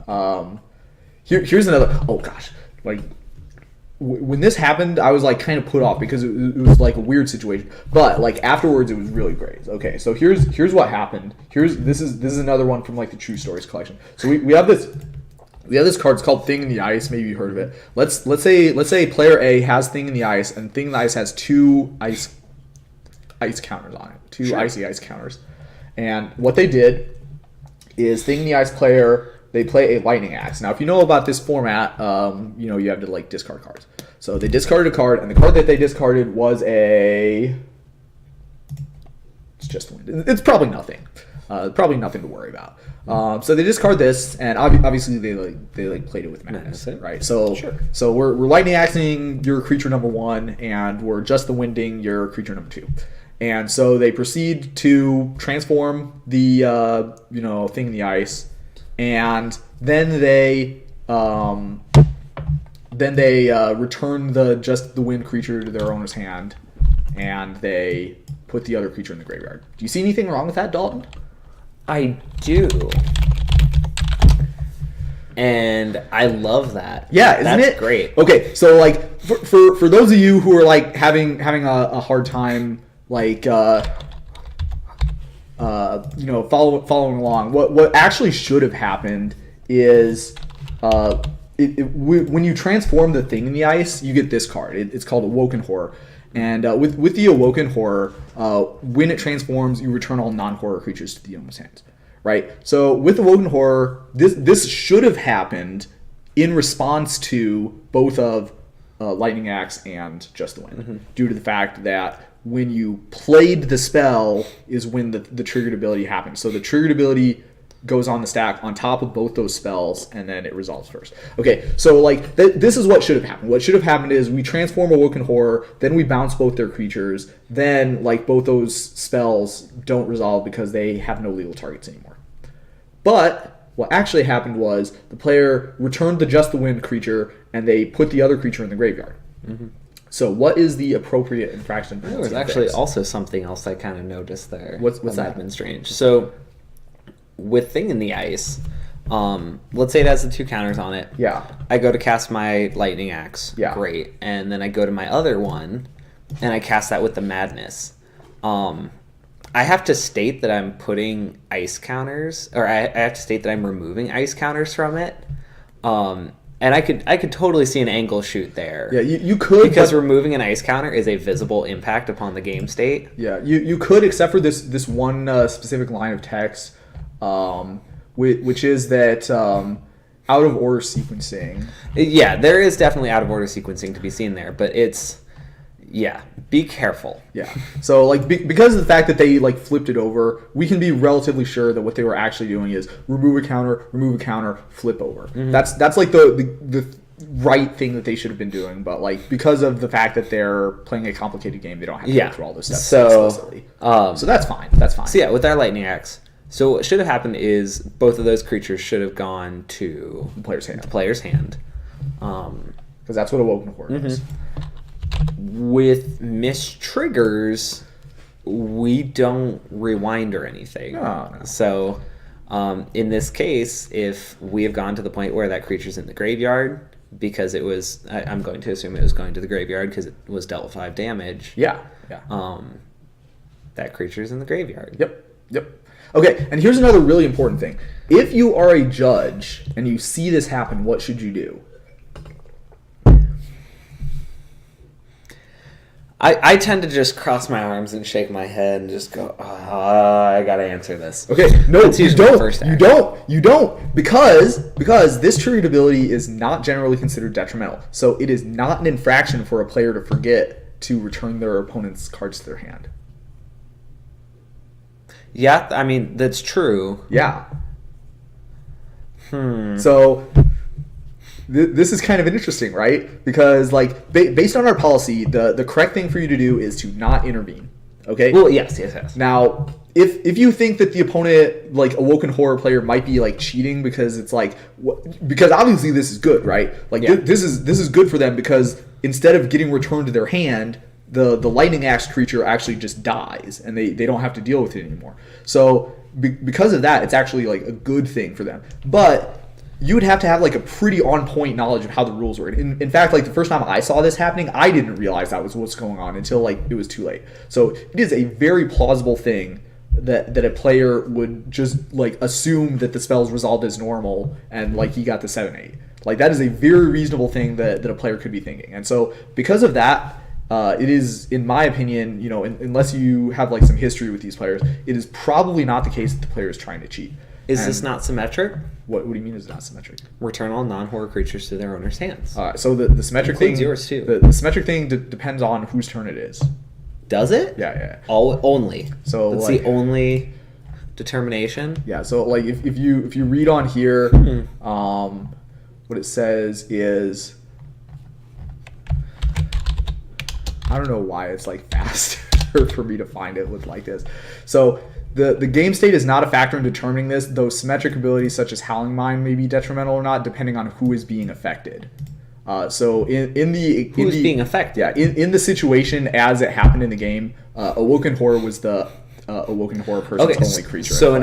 Here's another. Oh gosh, like when this happened, I was like kind of put off because it was like a weird situation. But like afterwards, it was really great. Okay, so here's what happened. This is another one from like the True Stories collection. So we have this. We have this card. It's called Thing in the Ice. Maybe you heard of it. Let's say player A has Thing in the Ice, and Thing in the Ice has 2 ice counters on it. 2 icy ice counters. And what they did is Thing in the Ice player, they play a Lightning Axe. Now, if you know about this format, you have to like discard cards. So they discarded a card, and the card that they discarded was it's just wind. It's probably nothing. Probably nothing to worry about. So they discard this, and obviously they played it with madness, right? So so we're Lightning Axing your creature number 1, and we're just the winding your creature number 2. And so they proceed to transform the Thing in the Ice, and then they return the wind creature to their owner's hand, and they put the other creature in the graveyard. Do you see anything wrong with that, Dalton? I do. And I love that. Yeah, isn't That's it? great. Okay, so like for those of you who are like having a hard time like following along, what actually should have happened is when you transform the Thing in the Ice, you get this card. It's called Awoken Horror, and with the Awoken Horror, when it transforms, you return all non-horror creatures to the owner's hands. Right. So with Awoken Horror, this should have happened in response to both of Lightning Axe and Just the Wind, due to the fact that when you played the spell is when the triggered ability happens. So the triggered ability goes on the stack on top of both those spells, and then it resolves first. Okay, so like this is what should have happened. What should have happened is we transform Awoken Horror, then we bounce both their creatures, then like both those spells don't resolve because they have no legal targets anymore. But what actually happened was the player returned the Just the Wind creature, and they put the other creature in the graveyard. So what is the appropriate infraction? There was actually also something else I kind of noticed there. What's that? Might have been strange. So with Thing in the Ice, let's say it has the 2 counters on it. Yeah. I go to cast my Lightning Axe. Yeah. Great. And then I go to my other one, and I cast that with the Madness. I have to state that I'm putting ice counters, or I have to state that I'm removing ice counters from it. And And I could totally see an angle shoot there. Yeah, you could, because removing an ice counter is a visible impact upon the game state. Yeah, you could, except for this one specific line of text, which is that out of order sequencing. Yeah, there is definitely out of order sequencing to be seen there, but it's be careful. Yeah. So like because of the fact that they like flipped it over, we can be relatively sure that what they were actually doing is remove a counter, flip over. Mm-hmm. That's like the right thing that they should have been doing, but like because of the fact that they're playing a complicated game, they don't have to go through all those steps explicitly. So that's fine. So yeah, with our lightning axe. So what should have happened is both of those creatures should have gone to the player's hand. Because that's what Awoken Horror is. With mistriggers, we don't rewind or anything. No. So in this case, if we have gone to the point where that creature's in the graveyard, because it was, I'm going to assume it was going to the graveyard because it was dealt 5 damage. Yeah. That creature's in the graveyard. Yep. Okay, and here's another really important thing. If you are a judge and you see this happen, what should you do? I tend to just cross my arms and shake my head and just go, I gotta answer this. Okay, no, you don't, because this triggered ability is not generally considered detrimental. So it is not an infraction for a player to forget to return their opponent's cards to their hand. Yeah, I mean, that's true. Yeah. So this is kind of interesting, right? Because like based on our policy, the correct thing for you to do is to not intervene. Okay? Well, yes. Now, if you think that the opponent, like Awoken Horror player, might be like cheating because it's like because obviously this is good, right? Like this is good for them because instead of getting returned to their hand, the lightning axe creature actually just dies and they don't have to deal with it anymore. So because of that, it's actually like a good thing for them. But you would have to have like a pretty on point knowledge of how the rules work. In fact, like the first time I saw this happening, I didn't realize that was what's going on until like it was too late. So it is a very plausible thing that a player would just like assume that the spell's resolved as normal and like he got the 7/8. Like that is a very reasonable thing that a player could be thinking. And so because of that, it is, in my opinion, unless you have like some history with these players, it is probably not the case that the player is trying to cheat. Is this not symmetric? What do you mean is not symmetric? Return all non-horror creatures to their owner's hands. So the symmetric thing... yours too. The symmetric thing depends on whose turn it is. Does it? Yeah. Only. So that's like, the only determination? Yeah, so like if you read on here, what it says is... I don't know why it's like faster for me to find it with like this. So... The game state is not a factor in determining this, though symmetric abilities such as Howling Mind may be detrimental or not, depending on who is being affected. So who's being affected? Yeah, in the situation as it happened in the game, Awoken Horror was the Awoken Horror person's only creature. So in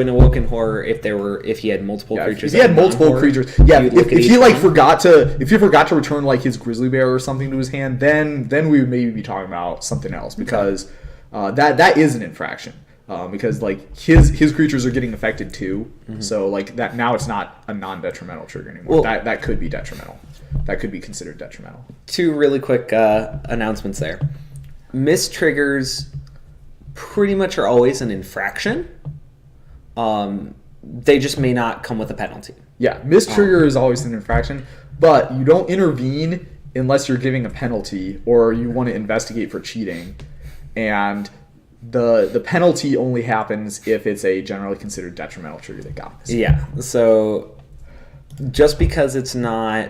Awoken Horror, if he had multiple creatures, if he had multiple creatures, if he forgot to return like his grizzly bear or something to his hand, then we would maybe be talking about something else because. That is an infraction because like his creatures are getting affected too. Mm-hmm. So like that now it's not a non-detrimental trigger anymore. Well, that could be detrimental. That could be considered detrimental. 2 really quick announcements there. Mistriggers pretty much are always an infraction. They just may not come with a penalty. Yeah, mistrigger is always an infraction, but you don't intervene unless you're giving a penalty or you want to investigate for cheating. And the penalty only happens if it's a generally considered detrimental trigger that got missed. Yeah. So just because it's not,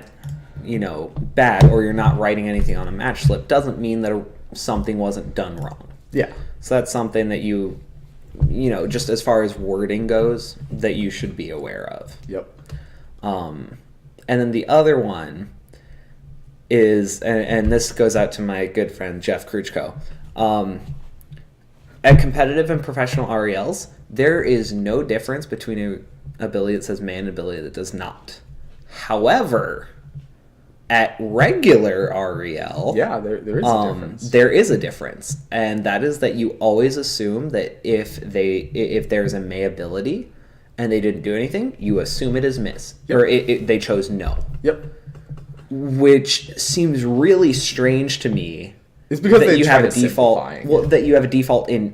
bad or you're not writing anything on a match slip doesn't mean that something wasn't done wrong. Yeah. So that's something that you just as far as wording goes, that you should be aware of. Yep. And then the other one is, and this goes out to my good friend Jeff Kruchko. At competitive and professional RELs, there is no difference between an ability that says may and an ability that does not. However, at regular REL, there is a difference. There is a difference, and that is that you always assume that if there's a may ability and they didn't do anything, you assume it is miss. Yep. Or they chose no. Yep. Which seems really strange to me. It's because that you have a default. Simplifying. Well, that you have a default in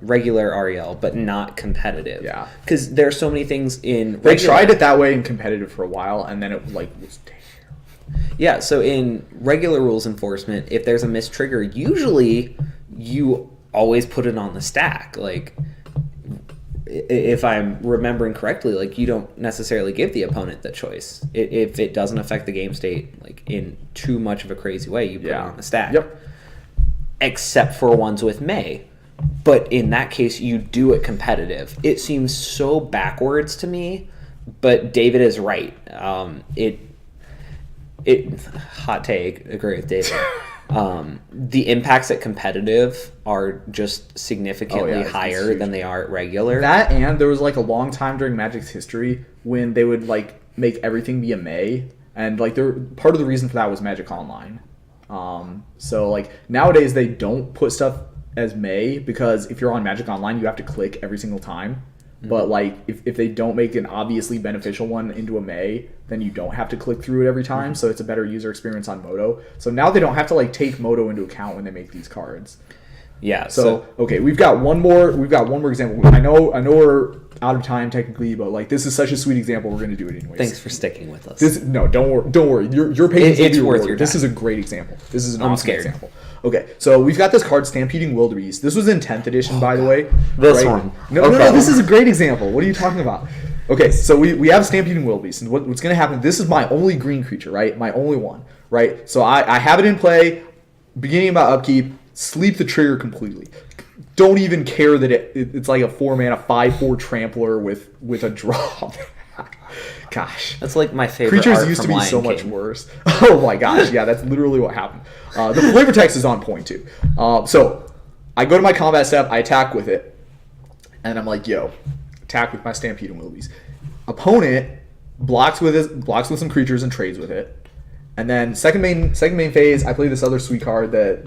regular REL, but not competitive. Yeah. Because there are so many things in. They tried it that way in competitive for a while, and then it was terrible. Yeah. So in regular rules enforcement, if there's a missed trigger, usually you always put it on the stack. Like, if I'm remembering correctly, like you don't necessarily give the opponent the choice if it doesn't affect the game state like in too much of a crazy way. You put it on the stack. Yep. Except for ones with May, but in that case you do it competitive. It seems so backwards to me, but David is right. It hot take. Agree with David. The impacts at competitive are just significantly higher than they are at regular. That, and there was like a long time during Magic's history when they would like make everything be a May, and like part of the reason for that was Magic Online. So like nowadays they don't put stuff as May because if you're on Magic Online you have to click every single time. But like if they don't make an obviously beneficial one into a May, then you don't have to click through it every time. So it's a better user experience on Moto. So now they don't have to like take Moto into account when they make these cards. Yeah. So okay, we've got one more example. I know we're out of time technically, but like this is such a sweet example. We're gonna do it anyways. Thanks for sticking with us. Don't worry. Your patience will be worth rewarded. your This time. is a great example. This is an I'm awesome scared. example. Okay, so we've got this card, Stampeding Wildebeest. This was in 10th edition, by the way. This one. No, this is a great example. What are you talking about? Okay, so we have Stampeding Wildebeest, and what's going to happen, this is my only green creature, right? My only one, right? So I have it in play, beginning of my upkeep, sleep the trigger completely. Don't even care that it's like a 4-mana 5/4 trampler with a drop. Gosh, that's like my favorite. Creatures art used to from be Lion so King. much worse. Oh my gosh, yeah, that's literally what happened. The flavor text is on point too. So I go to my combat step, I attack with it, and I'm like, yo, attack with my Stampeding Wildebeest. Opponent blocks with some creatures and trades with it, and then second main phase, I play this other sweet card that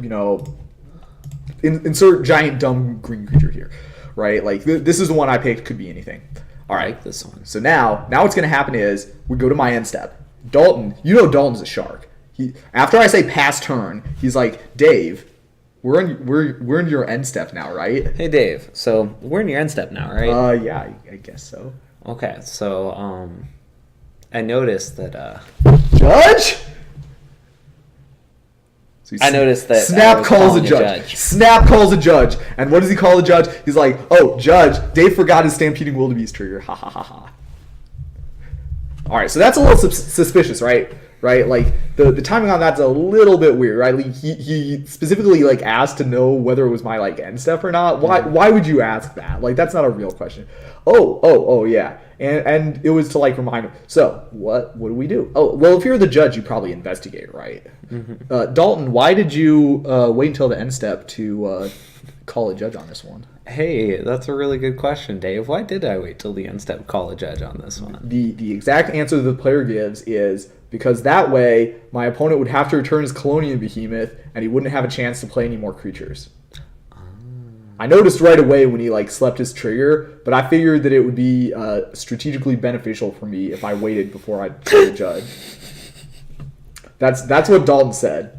insert giant dumb green creature here, right? Like this is the one I picked. Could be anything. All right, like this one. So now what's going to happen is we go to my end step. Dalton, Dalton's a shark. After I say pass turn, he's like, Dave, we're in your end step now, right? Hey Dave, so we're in your end step now, right? Yeah, I guess so. Okay, so I noticed that Judge. So I noticed that Snap calls a judge. Snap calls a judge. And what does he call the judge? He's like, oh, Judge, Dave forgot his Stampeding Wildebeest trigger. Ha ha ha ha. All right, so that's a little suspicious, right? Right? Like, the timing on that's a little bit weird, right? Like, he specifically, like, asked to know whether it was my, like, end step or not. Why would you ask that? Like, that's not a real question. Oh, yeah. And it was to, like, remind him. So, what do we do? Oh, well, if you're the judge, you probably investigate, right? Mm-hmm. Dalton, why did you wait until the end step to call a judge on this one? Hey, that's a really good question, Dave. Why did I wait till the end step call a judge on this one? The exact answer the player gives is because that way my opponent would have to return his Colonian Behemoth and he wouldn't have a chance to play any more creatures. I noticed right away when he like slept his trigger, but I figured that it would be strategically beneficial for me if I waited before I played the judge. That's what Dalton said.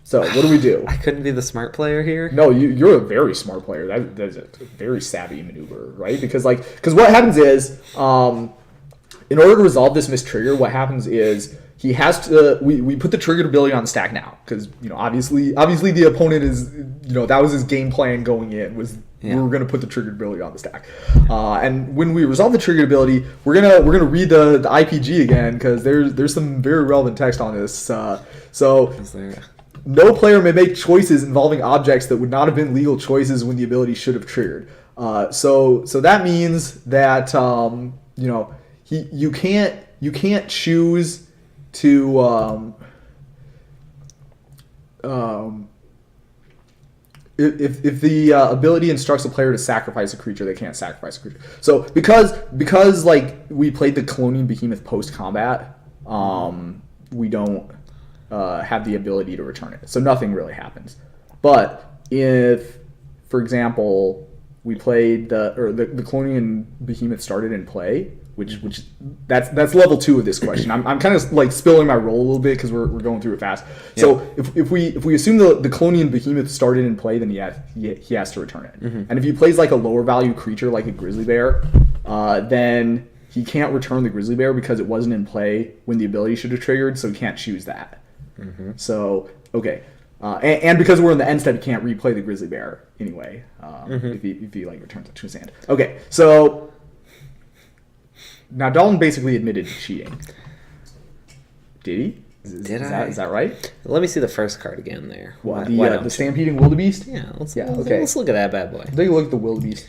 So what do we do? I couldn't be the smart player here. No, you're a very smart player. That's a very savvy maneuver, right? Because what happens is, in order to resolve this mistrigger, what happens is he has to. We put the triggered ability on the stack now because obviously the opponent is that was his game plan going in was. Yeah. We were going to put the triggered ability on the stack, and when we resolve the triggered ability, we're gonna read the IPG again because there's some very relevant text on this. So no player may make choices involving objects that would not have been legal choices when the ability should have triggered. So that means that you can't choose to if the ability instructs a player to sacrifice a creature, they can't sacrifice a creature. So because like we played the Colonian Behemoth post combat, we don't have the ability to return it. So nothing really happens. But if, for example, we played the Colonian Behemoth started in play, which that's level 2 of this question. I'm kind of like spilling my role a little bit because we're going through it fast. Yeah. So if we assume the Colonian Behemoth started in play, then he has to return it. Mm-hmm. And if he plays like a lower value creature like a Grizzly Bear, then he can't return the Grizzly Bear because it wasn't in play when the ability should have triggered, so he can't choose that. Mm-hmm. So okay. And because we're in the end step, you can't replay the Grizzly Bear anyway if he like returns it to his hand. Okay, so now Dalton basically admitted to cheating. Did he? Is that right? Let me see the first card again there. The Stampeding Wildebeest? Yeah, let's look at that bad boy. Take a look at the Wildebeest.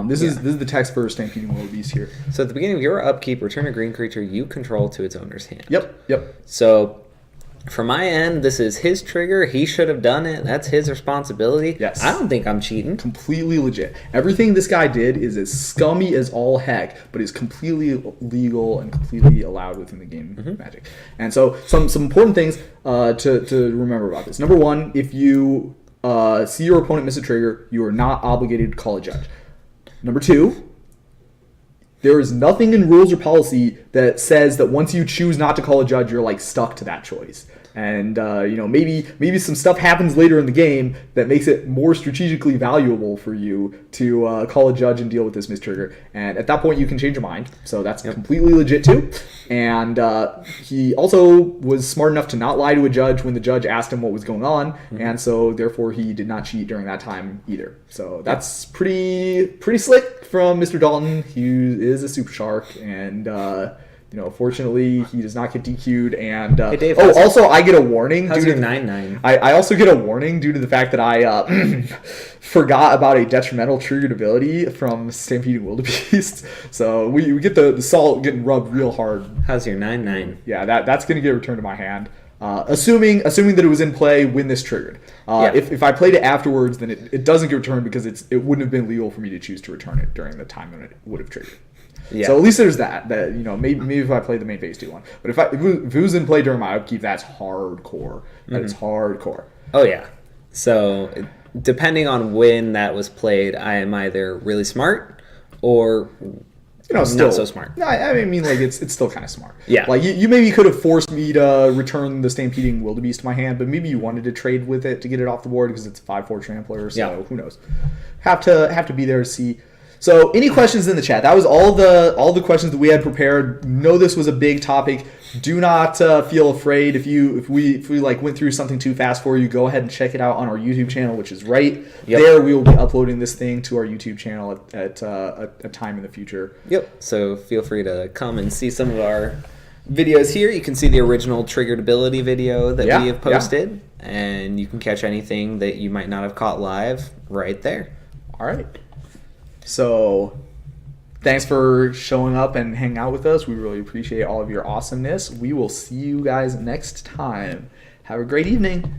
This is the text for Stampeding Wildebeest here. So at the beginning of your upkeep, return a green creature you control to its owner's hand. Yep. So from my end, this is his trigger. He should have done it. That's his responsibility. Yes. I don't think I'm cheating. Completely legit. Everything this guy did is as scummy as all heck, but is completely legal and completely allowed within the game of Magic. And so some important things to remember about this. Number 1, if you see your opponent miss a trigger, you are not obligated to call a judge. Number 2, there is nothing in rules or policy that says that once you choose not to call a judge, you're like stuck to that choice. And maybe some stuff happens later in the game that makes it more strategically valuable for you to call a judge and deal with this mistrigger. And at that point, you can change your mind. So that's completely legit too. And he also was smart enough to not lie to a judge when the judge asked him what was going on, and so therefore he did not cheat during that time either. So that's pretty slick from Mr. Dalton. He is a super shark, and fortunately, he does not get DQ'd. And hey Dave, also I get a warning. How's your 9/9? I also get a warning due to the fact that I forgot about a detrimental triggered ability from Stampeding Wildebeest. So we get the salt getting rubbed real hard. How's your 9/9? Yeah, that's going to get returned to my hand. Assuming that it was in play when this triggered. If I played it afterwards, then it doesn't get returned because it wouldn't have been legal for me to choose to return it during the time when it would have triggered. Yeah. So at least there's that maybe if I played the main phase 2 one, but if it was in play during my upkeep, that's hardcore. That is hardcore. Oh yeah. So depending on when that was played, I am either really smart or still not so smart. No, I mean like it's still kind of smart. Yeah. Like you maybe could have forced me to return the Stampeding Wildebeest to my hand, but maybe you wanted to trade with it to get it off the board because it's a 5/4 trampler. So who knows? Have to be there to see. So any questions in the chat? That was all the questions that we had prepared. Know this was a big topic. Do not feel afraid if we like went through something too fast for you. Go ahead and check it out on our YouTube channel, which is right there. We will be uploading this thing to our YouTube channel at a time in the future. Yep. So feel free to come and see some of our videos here. You can see the original triggered ability video that we have posted, and you can catch anything that you might not have caught live right there. All right. So thanks for showing up and hanging out with us. We really appreciate all of your awesomeness. We will see you guys next time. Have a great evening.